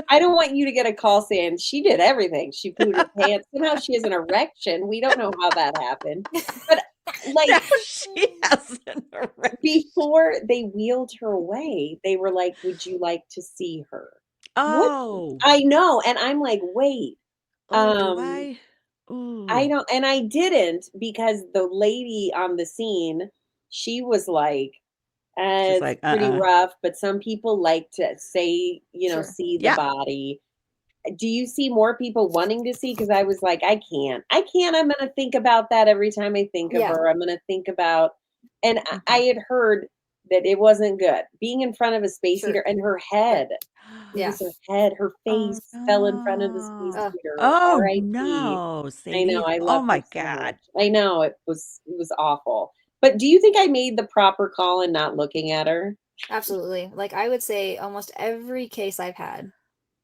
Speaker 4: I don't want you to get a call saying she did everything. She pooed her pants. Somehow she has an erection. We don't know how that happened. But like,
Speaker 3: Now she has an erection.
Speaker 4: before they wheeled her away, they were like, "Would you like to see her?" What?
Speaker 3: Oh,
Speaker 4: I know, and I'm like, "Wait,
Speaker 3: oh, do
Speaker 4: um,
Speaker 3: I?
Speaker 4: I
Speaker 3: Ooh,
Speaker 4: don't," and I didn't, because the lady on the scene, she was like,
Speaker 3: she's
Speaker 4: It's
Speaker 3: like,
Speaker 4: pretty rough, but some people like to say,
Speaker 2: Sure.
Speaker 4: see the
Speaker 3: yeah.
Speaker 4: body." Do you see more people wanting to see? Because I was like, I can't. I can't. I'm going to think about that every time I think of
Speaker 2: Yeah.
Speaker 4: her. I'm going to think about, and I
Speaker 2: Mhm.
Speaker 4: had heard that it wasn't good being in front of a space
Speaker 2: Sure.
Speaker 4: heater, and her head. It
Speaker 2: Yeah.
Speaker 4: was her head. Her
Speaker 3: Oh
Speaker 4: face fell in front of the space
Speaker 3: no.
Speaker 4: heater.
Speaker 3: Oh
Speaker 4: R.I.P.
Speaker 3: no,
Speaker 4: I know.
Speaker 3: Sadie.
Speaker 4: I
Speaker 3: Oh
Speaker 4: loved her
Speaker 3: my
Speaker 4: so much.
Speaker 3: God.
Speaker 4: I know it was awful. But do you think I made the proper call in not looking at her?
Speaker 2: Absolutely. Like I would say almost every case I've had,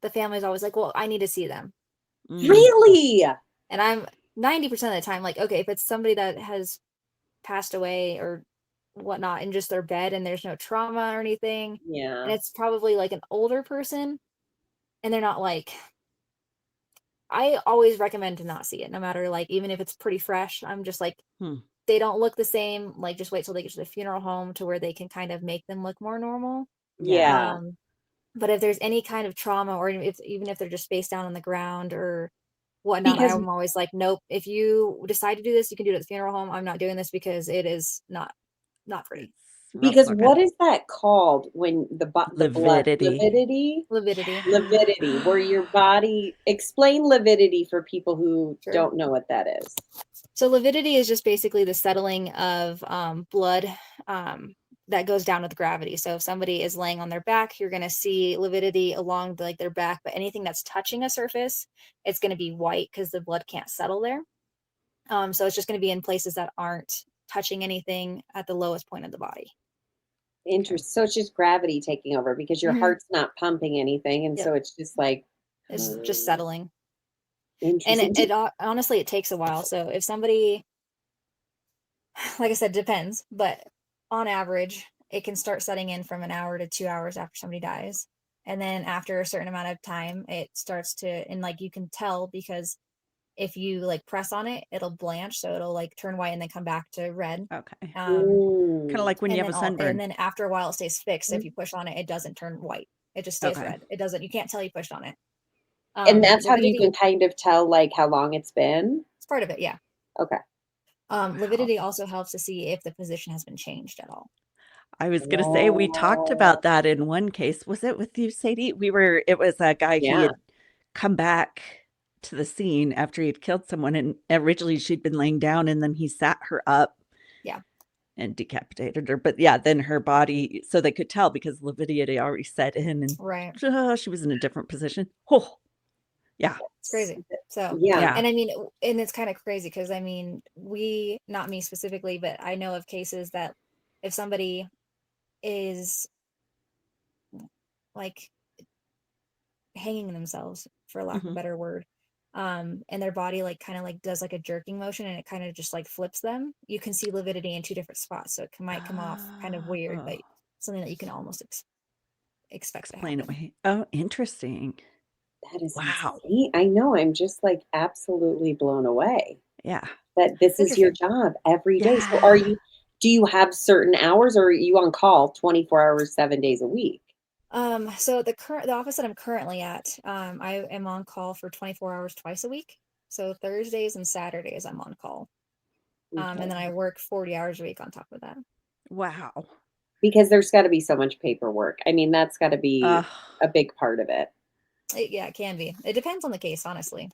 Speaker 2: the family's always like, well, I need to see them.
Speaker 3: Mm,
Speaker 4: Really?
Speaker 2: And I'm 90% of the time like, okay, if it's somebody that has passed away or whatnot in just their bed and there's no trauma or anything, and
Speaker 4: Yeah.
Speaker 2: it's probably like an older person and they're not like, I always recommend to not see it, no matter like, even if it's pretty fresh. I'm just like,
Speaker 3: hmm.
Speaker 2: they don't look the same. Like, just wait till they get to the funeral home to where they can kind of make them look more normal.
Speaker 3: Yeah.
Speaker 4: Yeah.
Speaker 2: But if there's any kind of trauma, or even if they're just face down on the ground or whatnot,
Speaker 4: Because
Speaker 2: I'm always like, nope. If you decide to do this, you can do it at the funeral home. I'm not doing this because it is not pretty.
Speaker 3: It's rough
Speaker 4: what
Speaker 3: looking.
Speaker 4: is that called when the blood,
Speaker 3: Lividity.
Speaker 4: lividity?
Speaker 2: Lividity.
Speaker 4: Lividity, where your body, explain lividity for people who
Speaker 2: Sure.
Speaker 4: don't know what that is.
Speaker 2: So lividity is just basically the settling of blood that goes down with gravity. So if somebody is laying on their back, you're going to see lividity along like their back, but anything that's touching a surface, it's going to be white because the blood can't settle there. So it's just going to be in places that aren't touching anything at the lowest point of the body.
Speaker 3: Okay.
Speaker 4: Interesting. So it's just gravity taking over, because your
Speaker 2: Mm-hmm.
Speaker 4: heart's not pumping anything, and
Speaker 2: Yep.
Speaker 4: so it's just like,
Speaker 2: It's just settling. And
Speaker 4: interesting.
Speaker 2: honestly, it takes a while. So if somebody, like I said, depends, but on average, it can start setting in from an hour to 2 hours after somebody dies. And then after a certain amount of time, it starts to, and like you can tell because if you like press on it, it'll blanch. So it'll like turn white and then come back to red.
Speaker 3: Okay. Kind of
Speaker 4: Mm.
Speaker 3: like when you have a
Speaker 2: And
Speaker 3: sunburn.
Speaker 2: then after a while, it stays fixed. So if you push on it, it doesn't turn white. It just stays
Speaker 3: Okay.
Speaker 2: red. It doesn't, you can't tell you pushed on it.
Speaker 4: And that's how you
Speaker 2: Lividity
Speaker 4: can kind of tell like how long it's been.
Speaker 2: is part of it. Yeah.
Speaker 4: Okay.
Speaker 2: Lividity also helps to see if the position has been changed at all.
Speaker 3: I was going to say, we talked about that in one case. Was it with you, Sadie? It was a guy, he
Speaker 4: Yeah.
Speaker 3: had come back to the scene after he had killed someone, and originally she'd been laying down, and then he sat her up.
Speaker 2: Yeah.
Speaker 3: And decapitated her. But yeah, then her body, so they could tell because lividity had already set in, and
Speaker 2: Right.
Speaker 3: she was in a different position. Oh, Yeah.
Speaker 2: It's crazy. So
Speaker 4: Yeah.
Speaker 2: and I mean, and it's kind of crazy because I mean, not me specifically, but I know of cases that if somebody is like hanging themselves, for lack of a
Speaker 3: Mhm.
Speaker 2: better word, and their body like kind of like does like a jerking motion and it kind of just like flips them, you can see lividity in 2 different spots. So it might come off kind of weird, but
Speaker 3: Oh,
Speaker 2: something that you can almost expect to
Speaker 3: explain it
Speaker 2: happen.
Speaker 3: away. Oh, interesting.
Speaker 4: That is
Speaker 3: Wow.
Speaker 4: insane. I know. I'm just like absolutely blown away
Speaker 3: Yeah.
Speaker 4: that this
Speaker 2: It's
Speaker 4: is your
Speaker 2: interesting.
Speaker 4: job every day. So
Speaker 3: Yeah.
Speaker 4: do you have certain hours or are you on call 24 hours, 7 days a week?
Speaker 2: So the office that I'm currently at, I am on call for 24 hours twice a week. So Thursdays and Saturdays I'm on call. And
Speaker 4: Okay.
Speaker 2: then I work 40 hours a week on top of that.
Speaker 3: Wow.
Speaker 4: Because there's got to be so much paperwork. I mean, that's got to be
Speaker 3: Uh,
Speaker 4: a big part of it.
Speaker 2: Yeah, it can be. It depends on the case, honestly.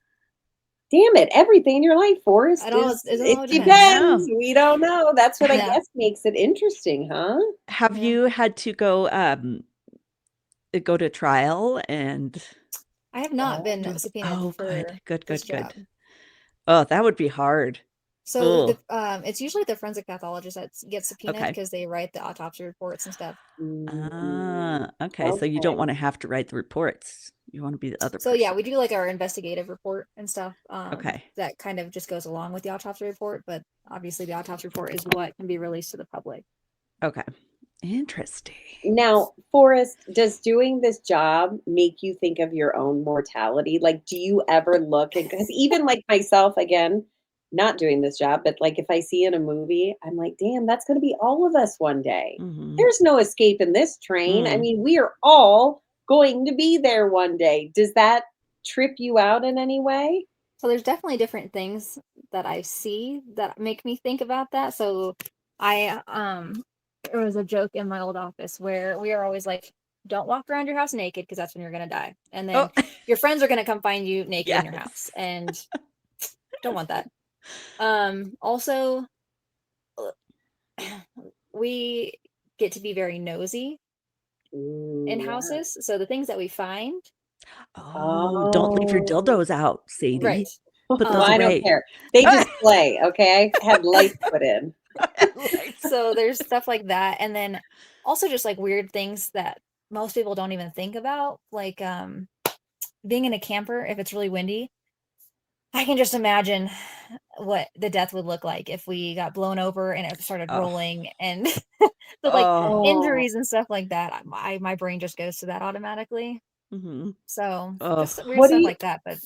Speaker 4: Damn it. Everything in your life, Forrest,
Speaker 2: It all
Speaker 4: it
Speaker 2: depends.
Speaker 3: I
Speaker 4: depends.
Speaker 3: know.
Speaker 4: We don't know. That's what I
Speaker 2: Yeah.
Speaker 4: guess makes it interesting, huh?
Speaker 3: Have
Speaker 2: Yeah.
Speaker 3: you had to go to trial and
Speaker 2: I have not been
Speaker 3: do
Speaker 2: subpoenaed
Speaker 3: oh,
Speaker 2: for
Speaker 3: good,
Speaker 2: this
Speaker 3: good,
Speaker 2: job.
Speaker 3: good. Oh, that would be hard.
Speaker 2: So
Speaker 3: Oh,
Speaker 2: it's usually the forensic pathologist that gets subpoenaed
Speaker 3: okay.
Speaker 2: because they write the autopsy reports and stuff.
Speaker 4: Mm,
Speaker 3: Okay. So you don't want
Speaker 4: okay.
Speaker 3: to have to write the reports. You want to be the other
Speaker 2: So yeah,
Speaker 3: person.
Speaker 2: we do like our investigative report and stuff.
Speaker 3: Okay.
Speaker 2: That kind of just goes along with the autopsy report, but obviously the autopsy report is what can be released to the public.
Speaker 3: Okay. Interesting.
Speaker 4: Now, Forrest, does doing this job make you think of your own mortality? Like, do you ever look and because even like myself, again, not doing this job, but like if I see in a movie, I'm like, damn, that's going to be all of us one day.
Speaker 3: Mm-hmm.
Speaker 4: There's no escaping this train. I
Speaker 3: Mm.
Speaker 4: mean, we are all going to be there one day. Does that trip you out in any way?
Speaker 2: So there's definitely different things that I see that make me think about that. So there was a joke in my old office where we are always like, don't walk around your house naked because that's when you're gonna die. And then
Speaker 3: Oh,
Speaker 2: your friends are gonna come find you naked in your
Speaker 3: yes.
Speaker 2: house. And don't want that. Also we get to be very nosy in
Speaker 4: Ooh, yeah.
Speaker 2: houses. So the things that we find,
Speaker 3: Oh, don't leave your
Speaker 4: Oh.
Speaker 3: dildos out,
Speaker 2: right.
Speaker 3: Sadie. Put
Speaker 4: Well,
Speaker 3: those
Speaker 4: I don't
Speaker 3: away.
Speaker 4: care. They just play, okay? I had lights put in.
Speaker 3: Lights.
Speaker 2: So there's stuff like that. And then also just like weird things that most people don't even think about, like being in a camper if it's really windy. I can just imagine what the death would look like if we got blown over and it started
Speaker 3: Oh,
Speaker 2: rolling and but like
Speaker 3: oh.
Speaker 4: Oh,
Speaker 2: injuries and stuff like that. My brain just goes to that automatically.
Speaker 3: Mm-hmm.
Speaker 2: So
Speaker 3: Oh,
Speaker 2: just weird
Speaker 4: what do
Speaker 2: stuff
Speaker 4: you,
Speaker 2: like that. But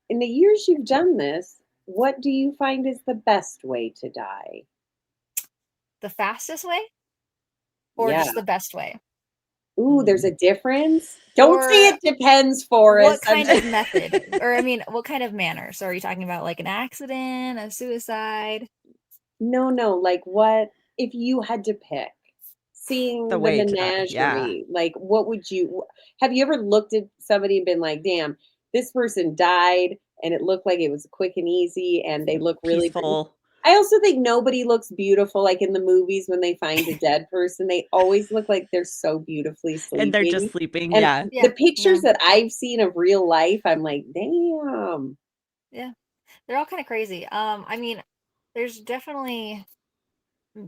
Speaker 4: in the years you've done this, what do you find is the best way to die?
Speaker 2: the fastest way or
Speaker 4: Yeah.
Speaker 2: just the best way?
Speaker 4: Ooh, there's a difference. Don't say
Speaker 2: Or
Speaker 4: it depends,
Speaker 2: what
Speaker 4: Forrest. I'm
Speaker 2: kind of method? Or I mean, what kind of manner? So are you talking about like an accident, a suicide?
Speaker 4: no, like what if you had to pick?
Speaker 3: the
Speaker 4: Seeing the
Speaker 3: way to die. Yeah.
Speaker 4: menagerie, like what would you have you ever looked at somebody and been like, damn, this person died and it looked like it was quick and easy and they look really
Speaker 3: Peaceful.
Speaker 4: I also think nobody looks beautiful like in the movies when they find a dead person. They always look like they're so beautifully
Speaker 3: And they're just
Speaker 4: sleeping.
Speaker 3: sleeping.
Speaker 4: And
Speaker 3: Yeah.
Speaker 2: Yeah,
Speaker 4: the pictures
Speaker 2: no,
Speaker 4: that I've seen of real life, I'm like, damn.
Speaker 2: yeah, they're all kind of crazy. I mean, there's definitely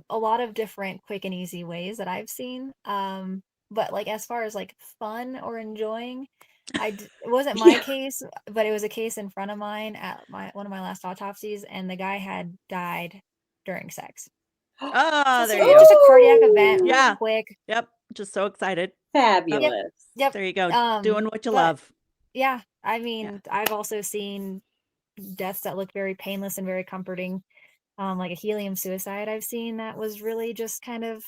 Speaker 2: a lot of different quick and easy ways that I've seen. But like as far as like fun or enjoying, it wasn't my
Speaker 3: Yeah.
Speaker 2: case, but it was a case in front of mine at one of my last autopsies, and the guy had died during sex.
Speaker 3: Oh,
Speaker 2: Just
Speaker 3: there you
Speaker 2: a,
Speaker 3: go.
Speaker 2: just a cardiac event, real
Speaker 3: Yeah.
Speaker 2: quick.
Speaker 3: Yep. Just so excited. Up.
Speaker 2: Yep,
Speaker 4: Fabulous.
Speaker 2: yep.
Speaker 3: There you go. Doing what you
Speaker 2: But
Speaker 3: love.
Speaker 2: yeah, I
Speaker 3: Yeah.
Speaker 2: mean, I've also seen deaths that look very painless and very comforting. Like a helium suicide I've seen that was really just kind of,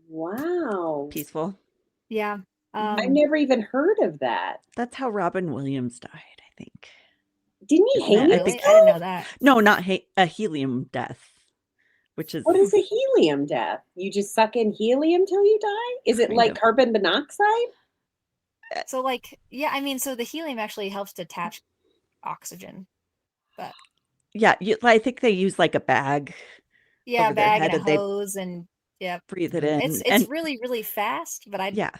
Speaker 4: Wow.
Speaker 3: Peaceful.
Speaker 2: yeah.
Speaker 4: I've
Speaker 2: Um,
Speaker 4: never even heard of that.
Speaker 3: That's how Robin Williams died, I think.
Speaker 4: Didn't he
Speaker 3: Isn't
Speaker 2: oh,
Speaker 3: it?
Speaker 4: hang
Speaker 3: I think
Speaker 2: really? I didn't know
Speaker 4: himself?
Speaker 2: that.
Speaker 3: no, not a helium death, which is
Speaker 4: What is a helium death? You just suck in helium till you die? Is it
Speaker 3: kind
Speaker 4: like
Speaker 3: of
Speaker 4: carbon monoxide?
Speaker 2: So like, yeah, I mean, so the helium actually helps detach oxygen, but
Speaker 3: yeah. I think they use like a bag
Speaker 2: yeah, a
Speaker 3: over their
Speaker 2: bag and
Speaker 3: head
Speaker 2: a
Speaker 3: and they
Speaker 2: hose and yeah,
Speaker 3: breathe it in.
Speaker 2: it's
Speaker 3: And
Speaker 2: really, really fast, but
Speaker 3: yeah,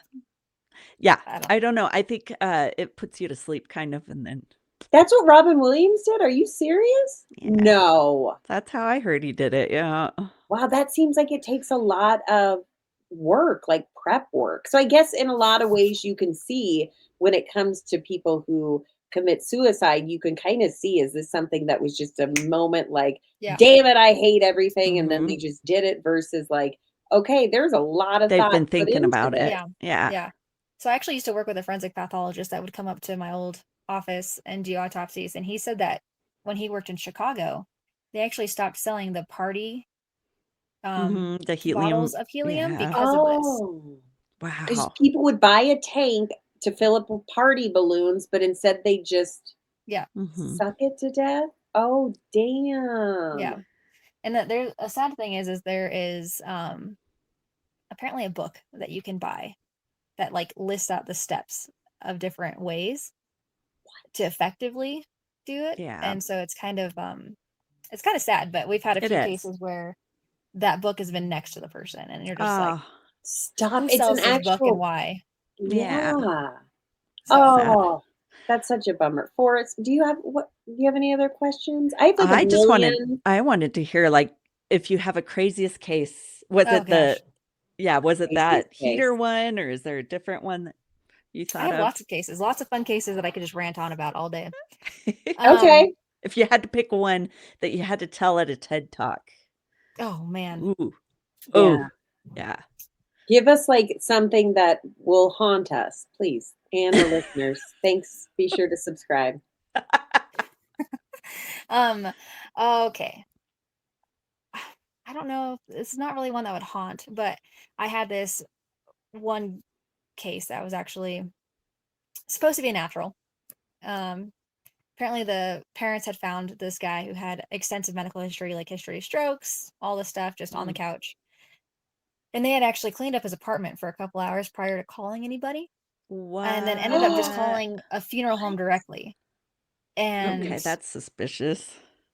Speaker 3: yeah.
Speaker 2: I don't,
Speaker 3: I don't know. I think it puts you to sleep kind of, and then
Speaker 4: That's what Robin Williams did? Are you serious?
Speaker 3: Yeah.
Speaker 4: No.
Speaker 3: That's how I heard he did it. Yeah.
Speaker 4: Wow, that seems like it takes a lot of work, like prep work. So I guess in a lot of ways you can see when it comes to people who commit suicide, you can kind of see, is this something that was just a moment like,
Speaker 2: Yeah.
Speaker 4: damn it, I hate everything, and then
Speaker 3: Mhm.
Speaker 4: they just did it, versus like, okay, there's a lot of
Speaker 3: They've
Speaker 4: thought
Speaker 3: been
Speaker 4: put
Speaker 3: thinking
Speaker 4: into
Speaker 3: about it.
Speaker 4: this.
Speaker 2: Yeah.
Speaker 3: Yeah.
Speaker 2: Yeah. So I actually used to work with a forensic pathologist that would come up to my old office and do autopsies. And he said that when he worked in Chicago, they actually stopped selling the party
Speaker 3: The helium.
Speaker 2: bottles of helium
Speaker 3: Yeah.
Speaker 2: because of this.
Speaker 4: Oh, because
Speaker 3: Wow.
Speaker 4: people would buy a tank to fill up with party balloons, but instead they just
Speaker 2: Yeah.
Speaker 3: Mhm.
Speaker 4: suck it to death. Oh, damn.
Speaker 2: Yeah. And that there's a sad thing is there is apparently a book that you can buy that like lists out the steps of different ways to effectively do it.
Speaker 3: Yeah.
Speaker 2: And so it's kind of sad, but we've had a
Speaker 3: It
Speaker 2: few
Speaker 3: is.
Speaker 2: cases where that book has been next to the person and you're just like,
Speaker 3: Oh,
Speaker 4: Stop.
Speaker 2: who
Speaker 4: It's
Speaker 2: sells
Speaker 4: an
Speaker 2: this book and
Speaker 4: actual,
Speaker 2: why?
Speaker 3: yeah.
Speaker 4: yeah.
Speaker 2: So
Speaker 4: Oh, that's such a bummer. Forrest, do you have any other questions? I have like a
Speaker 3: I just
Speaker 4: million.
Speaker 3: I wanted to hear, like, if you have a craziest case. Was
Speaker 2: oh
Speaker 3: it
Speaker 2: gosh.
Speaker 3: was it
Speaker 4: Craziest
Speaker 3: that
Speaker 4: case.
Speaker 3: heater one, or is there a different one that you
Speaker 2: I
Speaker 3: thought
Speaker 2: have
Speaker 3: of?
Speaker 2: lots of cases, lots of fun cases that I could just rant on about all day.
Speaker 4: Okay.
Speaker 3: If you had to pick one that you had to tell at a TED Talk.
Speaker 2: Oh man.
Speaker 3: Ooh.
Speaker 4: Yeah.
Speaker 3: Oh, yeah.
Speaker 4: Give us like something that will haunt us, please. And the listeners. Thanks. Be sure to subscribe.
Speaker 2: Okay. I don't know. It's not really one that would haunt, but I had this one case that was actually supposed to be a natural. Apparently the parents had found this guy who had extensive medical history, like history of strokes, all this stuff, just on the couch. And they had actually cleaned up his apartment for a couple hours prior to calling anybody, and then ended up just
Speaker 3: What?
Speaker 2: calling a funeral home directly. And
Speaker 3: Okay, that's suspicious.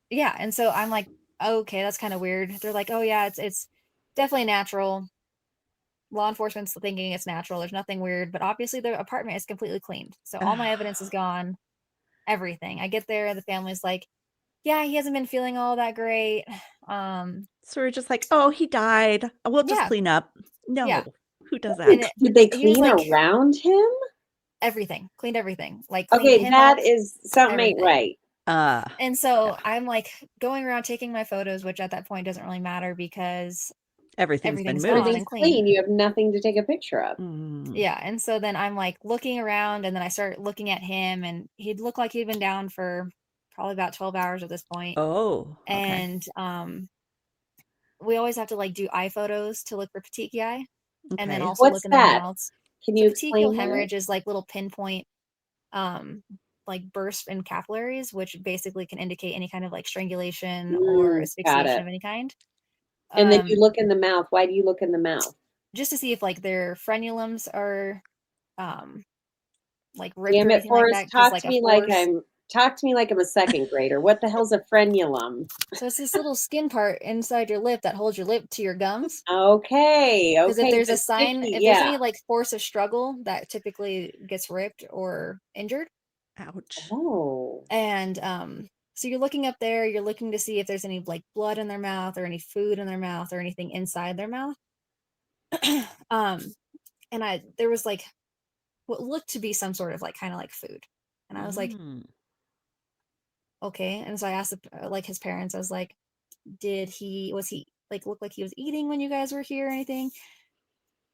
Speaker 2: yeah, and so I'm like, okay, that's kind of weird. They're like, oh yeah, it's definitely natural. Law enforcement's thinking it's natural. There's nothing weird, but obviously the apartment is completely cleaned. So all my evidence is gone. Everything. I get there, the family's like, yeah, he hasn't been feeling all that great.
Speaker 3: So we're just like, oh, he died. We'll just
Speaker 2: Yeah,
Speaker 3: clean up. No,
Speaker 2: yeah.
Speaker 3: who does
Speaker 2: And
Speaker 3: that?
Speaker 4: Did they
Speaker 2: he was
Speaker 4: clean
Speaker 2: like,
Speaker 4: around him?
Speaker 2: everything, cleaned everything, like cleaned
Speaker 4: Okay,
Speaker 2: him
Speaker 4: that
Speaker 2: up,
Speaker 4: is something ain't
Speaker 2: everything.
Speaker 4: right.
Speaker 2: And so I'm like going around taking my photos, which at that point doesn't really matter because
Speaker 3: Everything's been
Speaker 2: everything's
Speaker 3: moved.
Speaker 2: gone
Speaker 4: Everything's
Speaker 2: and clean.
Speaker 4: clean. You have nothing to take a picture of.
Speaker 2: Yeah. And so then I'm like looking around, and then I start looking at him, and he'd look like he'd been down for probably about 12 hours at this point.
Speaker 3: Oh, okay.
Speaker 2: And we always have to like do eye photos to look for petechiae, and then
Speaker 3: Okay.
Speaker 2: also look
Speaker 4: What's
Speaker 2: in their
Speaker 4: that?
Speaker 2: mouths.
Speaker 4: Can
Speaker 2: So
Speaker 4: you
Speaker 2: petechial
Speaker 4: explain that?
Speaker 2: hemorrhage is like little pinpoint like burst in capillaries, which basically can indicate any kind of like strangulation or
Speaker 4: Got
Speaker 2: asphyxiation
Speaker 4: it.
Speaker 2: of any kind.
Speaker 4: And then you look in the mouth. Why do you look in the mouth?
Speaker 2: Just to see if like their frenulums are like ripped
Speaker 4: Damn
Speaker 2: or
Speaker 4: it,
Speaker 2: anything like
Speaker 4: Forrest.
Speaker 2: that, because like a force.
Speaker 4: Talk to me like I'm a second grader. What the hell's a frenulum?
Speaker 2: So it's this little skin part inside your lip that holds your lip to your gums.
Speaker 4: Okay.
Speaker 2: Because if there's a
Speaker 4: but
Speaker 2: sign,
Speaker 4: sticky,
Speaker 2: if there's
Speaker 4: yeah.
Speaker 2: any like force of struggle, that typically gets ripped or injured.
Speaker 3: Ouch.
Speaker 4: Oh.
Speaker 2: And so you're looking up there, you're looking to see if there's any like blood in their mouth or any food in their mouth or anything inside their mouth. And there was like what looked to be some sort of like kind of like food. And I was like, okay. And so I asked like his parents, I was like, was he like look like he was eating when you guys were here or anything?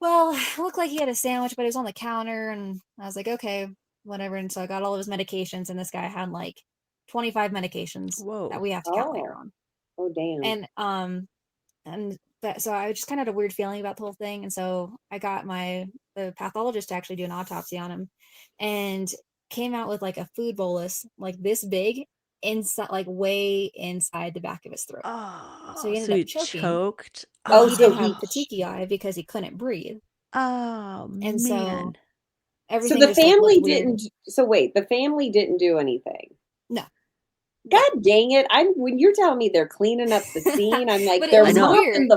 Speaker 2: Well, it looked like he had a sandwich, but it was on the counter. And I was like, okay, whatever. And so I got all of his medications, and this guy had like 25 medications that we have to count later on.
Speaker 4: Oh, damn.
Speaker 2: So I just kind of had a weird feeling about the whole thing. And so I got the pathologist to actually do an autopsy on him, and came out with like a food bolus, like this big, inside, like way inside the back of his throat.
Speaker 3: Oh,
Speaker 2: So he ended
Speaker 3: so
Speaker 2: up choking.
Speaker 3: choked.
Speaker 2: But he
Speaker 4: so
Speaker 2: did have petechiae because he couldn't breathe.
Speaker 3: Oh,
Speaker 2: And so
Speaker 3: man.
Speaker 2: everything
Speaker 4: the
Speaker 2: just like
Speaker 4: family
Speaker 2: looked weird.
Speaker 4: didn't. So wait, the family didn't do anything.
Speaker 2: No.
Speaker 4: God dang it! When you're telling me they're cleaning up the scene, I'm like,
Speaker 2: But it
Speaker 4: they're
Speaker 2: was
Speaker 4: mopping
Speaker 2: weird.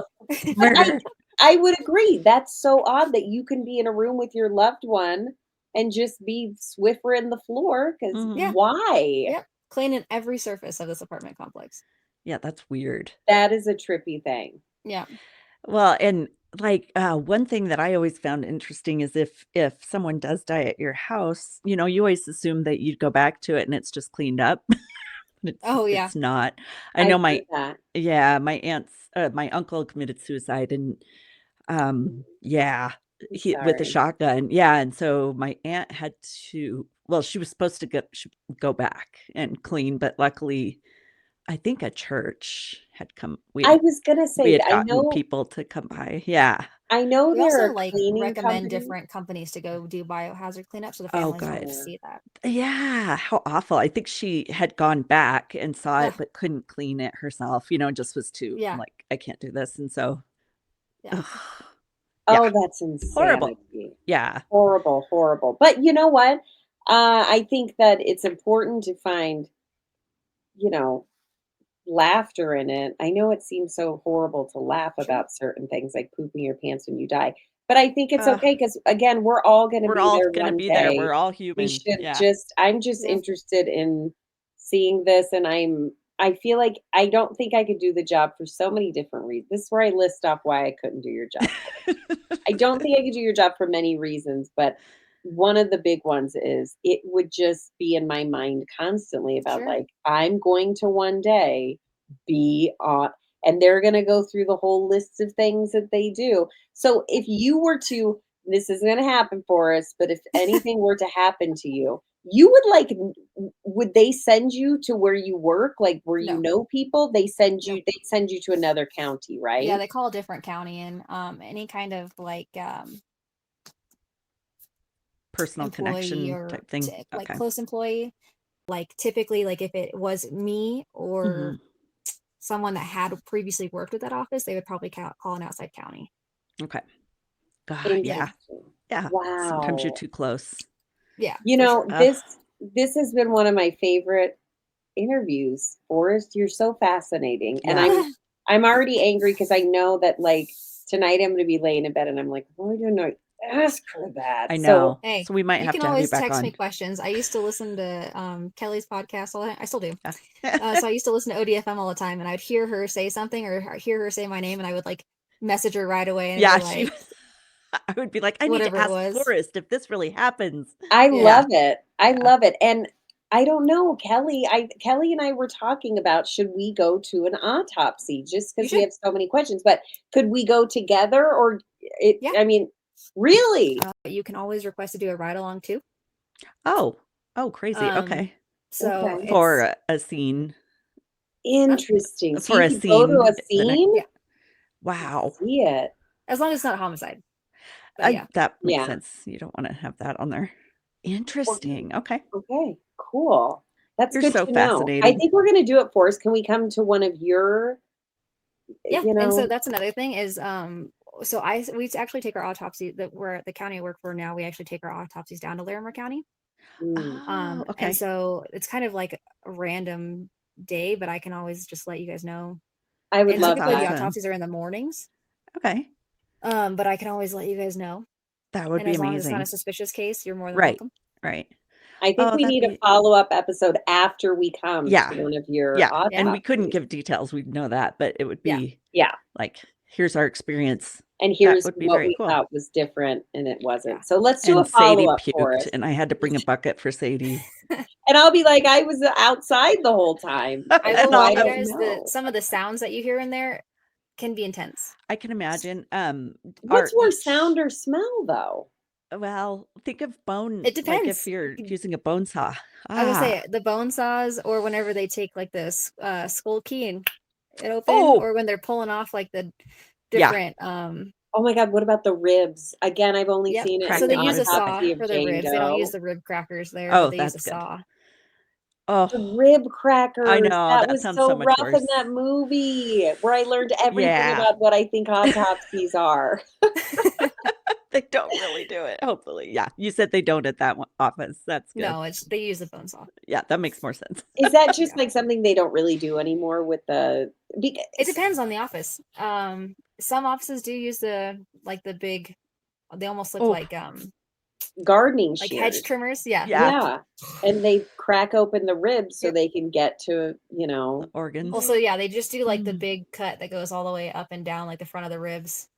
Speaker 4: But I would agree. That's so odd that you can be in a room with your loved one and just be Swiffer in the floor because
Speaker 3: Mhm.
Speaker 2: Yeah.
Speaker 4: why?
Speaker 2: Yep. Cleaning every surface of this apartment complex.
Speaker 3: Yeah, that's weird.
Speaker 4: That is a trippy thing.
Speaker 2: Yeah.
Speaker 3: Well, and like one thing that I always found interesting is if someone does die at your house, you always assume that you'd go back to it and it's just cleaned up.
Speaker 2: Oh, yeah.
Speaker 3: It's not. I
Speaker 4: I've
Speaker 3: know
Speaker 4: heard that.
Speaker 3: my uncle committed suicide and yeah,
Speaker 4: I'm
Speaker 3: with a
Speaker 4: sorry.
Speaker 3: shotgun. Yeah, and so my aunt had to, well, she was supposed to go back and clean, but luckily I think a church had come.
Speaker 4: I was gonna
Speaker 3: We
Speaker 4: say
Speaker 3: had
Speaker 4: that
Speaker 3: gotten people to come by. Yeah.
Speaker 4: I know
Speaker 2: We
Speaker 4: there
Speaker 2: also
Speaker 4: are
Speaker 2: like
Speaker 4: cleaning
Speaker 2: recommend
Speaker 4: companies.
Speaker 2: different companies to go do biohazard cleanup so the
Speaker 3: Oh,
Speaker 2: families don't have to
Speaker 3: good.
Speaker 2: see that.
Speaker 3: Yeah, how awful. I think she had gone back and saw it,
Speaker 2: Ugh.
Speaker 3: but couldn't clean it herself, just was too
Speaker 2: Yeah.
Speaker 3: like, I can't do this. And so,
Speaker 2: Yeah.
Speaker 3: ugh,
Speaker 4: Oh,
Speaker 3: yeah,
Speaker 4: that's
Speaker 3: horrible.
Speaker 4: insanity.
Speaker 3: Yeah.
Speaker 4: Horrible, horrible. But you know what? I think that it's important to find, you know, laughter in it. I know it seems so horrible to laugh
Speaker 2: Sure.
Speaker 4: about certain things like pooping your pants when you die, but I think it's
Speaker 3: Uh,
Speaker 4: okay because again, we're all going to
Speaker 3: we're
Speaker 4: be
Speaker 3: all
Speaker 4: there
Speaker 3: gonna
Speaker 4: one
Speaker 3: be there.
Speaker 4: day.
Speaker 3: We're all
Speaker 4: We
Speaker 3: human.
Speaker 4: should
Speaker 3: Yeah.
Speaker 4: I'm just
Speaker 2: Yeah.
Speaker 4: interested in seeing this, and I feel like I don't think I could do the job for so many different reasons. This is where I list off why I couldn't do your job. I don't think I could do your job for many reasons, but one of the big ones is it would just be in my mind constantly about
Speaker 2: Sure.
Speaker 4: like, I'm going to one day be on, and they're going to go through the whole list of things that they do. So if you were to, this is going to happen for us, but if anything were to happen to you, you would like, would they send you to where you work, like where you
Speaker 2: No.
Speaker 4: know people? They send
Speaker 2: No.
Speaker 4: you, they send you to another county, right?
Speaker 2: Yeah, they call a different county and any kind of like
Speaker 3: Personal
Speaker 2: employee
Speaker 3: connection
Speaker 2: or
Speaker 3: type thing.
Speaker 2: like
Speaker 3: Okay.
Speaker 2: close employee, like typically like if it was me or
Speaker 3: Mhm.
Speaker 2: someone that had previously worked with that office, they would probably call an outside county.
Speaker 3: Okay. God, yeah.
Speaker 4: Interesting.
Speaker 3: Yeah. Sometimes you're
Speaker 4: Wow.
Speaker 3: too close.
Speaker 2: Yeah,
Speaker 4: You
Speaker 2: for
Speaker 4: know,
Speaker 2: sure.
Speaker 3: Ugh.
Speaker 4: this has been one of my favorite interviews, Forrest. You're so fascinating. And
Speaker 3: Yeah.
Speaker 4: I'm already angry because I know that like tonight I'm gonna be laying in bed and I'm like, why didn't I ask her that?
Speaker 3: I
Speaker 4: So
Speaker 3: know.
Speaker 2: Hey,
Speaker 3: So we might
Speaker 2: you
Speaker 3: have
Speaker 2: can
Speaker 3: to have you
Speaker 2: always
Speaker 3: back
Speaker 2: text me
Speaker 3: on.
Speaker 2: questions. I used to listen to Kelly's podcast all the time. I still do.
Speaker 3: Yeah.
Speaker 2: So I used to listen to ODFM all the time, and I'd hear her say something or hear her say my name, and I would like message her right away and
Speaker 3: Yeah,
Speaker 2: be
Speaker 3: she
Speaker 2: like,
Speaker 3: I would be like, I need to
Speaker 2: whatever it
Speaker 3: ask
Speaker 2: was.
Speaker 3: Forrest if this really happens.
Speaker 4: I
Speaker 2: Yeah.
Speaker 4: love it. I
Speaker 3: Yeah.
Speaker 4: love it. And I don't know, Kelly. Kelly and I were talking about should we go to an autopsy just
Speaker 2: You
Speaker 4: because we
Speaker 2: should.
Speaker 4: have so many questions, but could we go together or
Speaker 2: Yeah.
Speaker 4: I mean, really?
Speaker 2: You can always request to do a ride along too.
Speaker 3: Oh, crazy.
Speaker 2: Um,
Speaker 3: Okay.
Speaker 2: so
Speaker 4: Okay.
Speaker 3: For
Speaker 2: it's
Speaker 3: a scene.
Speaker 4: Interesting. So
Speaker 3: For
Speaker 4: you
Speaker 3: a
Speaker 4: could go to
Speaker 3: scene
Speaker 4: a
Speaker 3: the next.
Speaker 4: scene
Speaker 2: yeah,
Speaker 4: and
Speaker 3: Wow.
Speaker 4: see it.
Speaker 2: as long as it's not homicide. But yeah,
Speaker 3: That makes
Speaker 4: Yeah.
Speaker 3: sense. You don't want to have that on there.
Speaker 4: Well,
Speaker 3: Interesting. Okay.
Speaker 4: okay, cool. That's
Speaker 3: You're
Speaker 4: good
Speaker 3: so
Speaker 4: to know. I
Speaker 3: fascinating.
Speaker 4: think we're gonna do it for us. Can we come to one of your,
Speaker 2: yeah.
Speaker 4: you
Speaker 2: And so
Speaker 4: know,
Speaker 2: that's another thing is so we actually take our autopsy that we're at the county I work for now. We actually take our autopsies down to Larimer County.
Speaker 4: mm,
Speaker 3: Oh, okay.
Speaker 2: And so it's kind of like a random day, but I can always just let you guys know.
Speaker 4: I would
Speaker 2: And
Speaker 4: love
Speaker 2: typically the
Speaker 4: that.
Speaker 3: awesome.
Speaker 2: autopsies are in the mornings.
Speaker 3: Okay.
Speaker 2: But I can always let you guys know.
Speaker 3: That would
Speaker 2: And
Speaker 3: be
Speaker 2: as long as it's not a
Speaker 3: amazing.
Speaker 2: suspicious case, you're more than
Speaker 3: Right.
Speaker 2: welcome.
Speaker 3: Right.
Speaker 4: I think
Speaker 3: Oh,
Speaker 4: we
Speaker 3: that'd
Speaker 4: need a
Speaker 3: be
Speaker 4: follow-up episode after we come
Speaker 3: Yeah.
Speaker 4: to one of your
Speaker 3: Yeah.
Speaker 2: Yeah.
Speaker 3: And we couldn't
Speaker 4: autopsies.
Speaker 3: give details. We know that, but it would
Speaker 2: Yeah.
Speaker 3: be
Speaker 4: Yeah.
Speaker 3: like, here's our experience.
Speaker 4: And
Speaker 3: That
Speaker 4: here's
Speaker 3: would be
Speaker 4: what
Speaker 3: very
Speaker 4: we
Speaker 3: cool.
Speaker 4: thought was different and it
Speaker 2: Yeah.
Speaker 4: wasn't. So let's do a
Speaker 3: And Sadie
Speaker 4: follow-up for
Speaker 3: puked,
Speaker 4: us.
Speaker 3: and I had to bring a bucket for Sadie.
Speaker 4: And I'll be like, I was outside the whole time.
Speaker 2: I
Speaker 4: So
Speaker 2: will
Speaker 4: I
Speaker 2: warn you
Speaker 4: don't
Speaker 2: guys that
Speaker 4: know.
Speaker 2: some of the sounds that you hear in there can be intense.
Speaker 3: I can imagine.
Speaker 4: What's
Speaker 3: Are
Speaker 4: worse,
Speaker 3: each
Speaker 4: sound or smell though?
Speaker 3: well, think of bone,
Speaker 2: It
Speaker 3: like if
Speaker 2: depends.
Speaker 3: you're using a bone saw.
Speaker 2: I was gonna
Speaker 3: Ah.
Speaker 2: say the bone saws, or whenever they take like this skull key and it open,
Speaker 3: Oh.
Speaker 2: or when they're pulling off like the
Speaker 3: Yeah.
Speaker 2: different
Speaker 4: Oh my God, what about the ribs? Again, I've only
Speaker 2: Yep.
Speaker 4: seen it
Speaker 3: Crack
Speaker 2: So
Speaker 4: in
Speaker 2: they
Speaker 4: the
Speaker 3: the
Speaker 2: use a
Speaker 3: ribs.
Speaker 2: saw
Speaker 4: autopsy of
Speaker 2: for the
Speaker 4: Jane
Speaker 2: ribs. They don't use
Speaker 4: Doe.
Speaker 2: the rib crackers there,
Speaker 3: Oh,
Speaker 2: but they use a
Speaker 3: that's good.
Speaker 2: saw.
Speaker 4: The
Speaker 3: Oh,
Speaker 4: rib
Speaker 3: I
Speaker 4: crackers.
Speaker 3: know.
Speaker 4: That
Speaker 3: That
Speaker 4: was
Speaker 3: sounds
Speaker 4: so
Speaker 3: so much
Speaker 4: rough
Speaker 3: worse.
Speaker 4: in that movie where I learned everything
Speaker 3: Yeah.
Speaker 4: about what I think autopsies are.
Speaker 3: They don't really do it. Hopefully. Yeah. You said they don't at that office. That's good.
Speaker 2: No, they use the bone saw.
Speaker 3: Yeah, that makes more sense.
Speaker 4: Is that just
Speaker 2: Yeah.
Speaker 4: like something they don't really do anymore with the
Speaker 2: It depends on the office. Some offices do use the big, they almost look
Speaker 3: Oh.
Speaker 2: like
Speaker 4: gardening
Speaker 2: like
Speaker 4: shears.
Speaker 2: hedge trimmers. Yeah.
Speaker 3: Yeah.
Speaker 4: And they crack open the ribs so
Speaker 2: Yep.
Speaker 4: they can get to,
Speaker 3: Organs.
Speaker 2: Also, yeah, they just do like the
Speaker 3: Mm.
Speaker 2: big cut that goes all the way up and down, like the front of the ribs,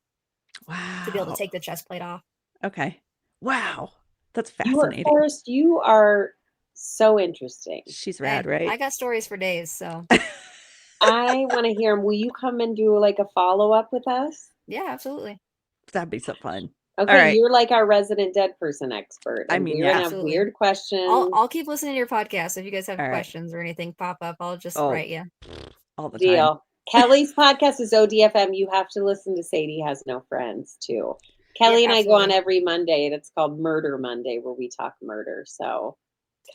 Speaker 2: to be able
Speaker 3: Wow.
Speaker 2: to take the chest plate off.
Speaker 3: Okay. Wow. That's
Speaker 4: you are,
Speaker 3: fascinating.
Speaker 4: Forrest, you are so interesting.
Speaker 3: She's
Speaker 2: Hey,
Speaker 3: rad, right?
Speaker 2: I got stories for days, so
Speaker 4: I want to hear them. Will you come and do like a follow-up with us?
Speaker 2: yeah, absolutely.
Speaker 3: That'd be so fun.
Speaker 4: Okay,
Speaker 3: right.
Speaker 4: you're like our resident dead person expert.
Speaker 3: I
Speaker 4: And
Speaker 3: mean,
Speaker 4: we're
Speaker 3: yeah.
Speaker 4: gonna have
Speaker 2: Absolutely.
Speaker 4: weird questions.
Speaker 2: I'll keep listening to your podcast. So if you guys have
Speaker 3: All right.
Speaker 2: questions or anything pop up, I'll just
Speaker 3: Oh.
Speaker 2: write you.
Speaker 3: All the time.
Speaker 4: Deal. Kelly's podcast is ODFM. You have to listen to Sadie Has No Friends too. Kelly and I go on
Speaker 2: absolutely.
Speaker 4: every Monday, and it's called Murder Monday, where we talk murder. So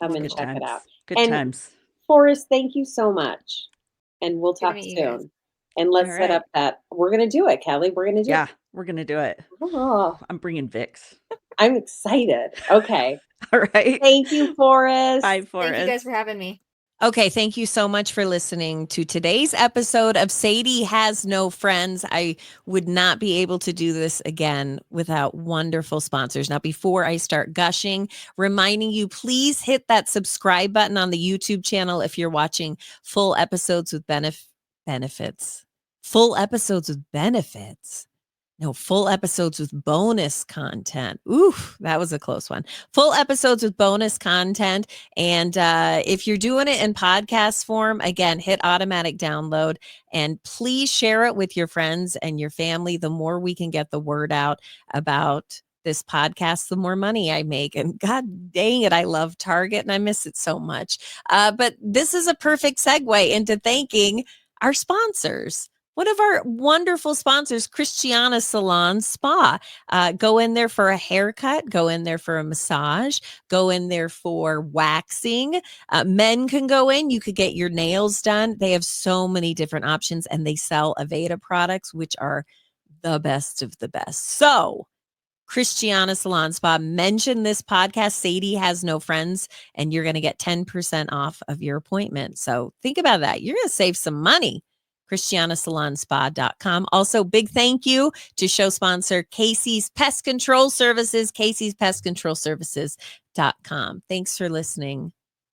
Speaker 4: come and
Speaker 2: Wonderful.
Speaker 4: check it out.
Speaker 3: Good
Speaker 4: And
Speaker 3: times.
Speaker 4: Forrest, thank you so much. And we'll
Speaker 2: Good to
Speaker 4: talk
Speaker 2: meet you guys.
Speaker 4: soon. And let's
Speaker 3: All
Speaker 4: set
Speaker 3: right.
Speaker 4: up that. We're going to do it, Kelly. We're going to do
Speaker 3: Yeah,
Speaker 4: it.
Speaker 3: we're gonna do it.
Speaker 4: Oh,
Speaker 3: I'm bringing Vicks.
Speaker 4: I'm excited. Okay.
Speaker 3: All right.
Speaker 4: Thank you, Forrest.
Speaker 3: Bye, Forrest.
Speaker 2: Thank you guys for having me.
Speaker 1: Okay, thank you so much for listening to today's episode of Sadie Has No Friends. I would not be able to do this again without wonderful sponsors. Now, before I start gushing, reminding you, please hit that subscribe button on the YouTube channel if you're watching full episodes with benefits. Full episodes with benefits. No, full episodes with bonus content. Ooh, that was a close one. Full episodes with bonus content. And if you're doing it in podcast form, again, hit automatic download and please share it with your friends and your family. The more we can get the word out about this podcast, the more money I make. And God dang it, I love Target and I miss it so much. But this is a perfect segue into thanking our sponsors. One of our wonderful sponsors, Christiana Salon Spa. Go in there for a haircut, go in there for a massage, go in there for waxing. Men can go in, you could get your nails done. They have so many different options and they sell Aveda products, which are the best of the best. So, Christiana Salon Spa, mention this podcast, Sadie Has No Friends, and you're going to get 10% off of your appointment. So think about that. You're going to save some money. ChristianaSalonSpa.com. Also, big thank you to show sponsor Casey's Pest Control Services, Casey'sPestControlServices.com. Thanks for listening.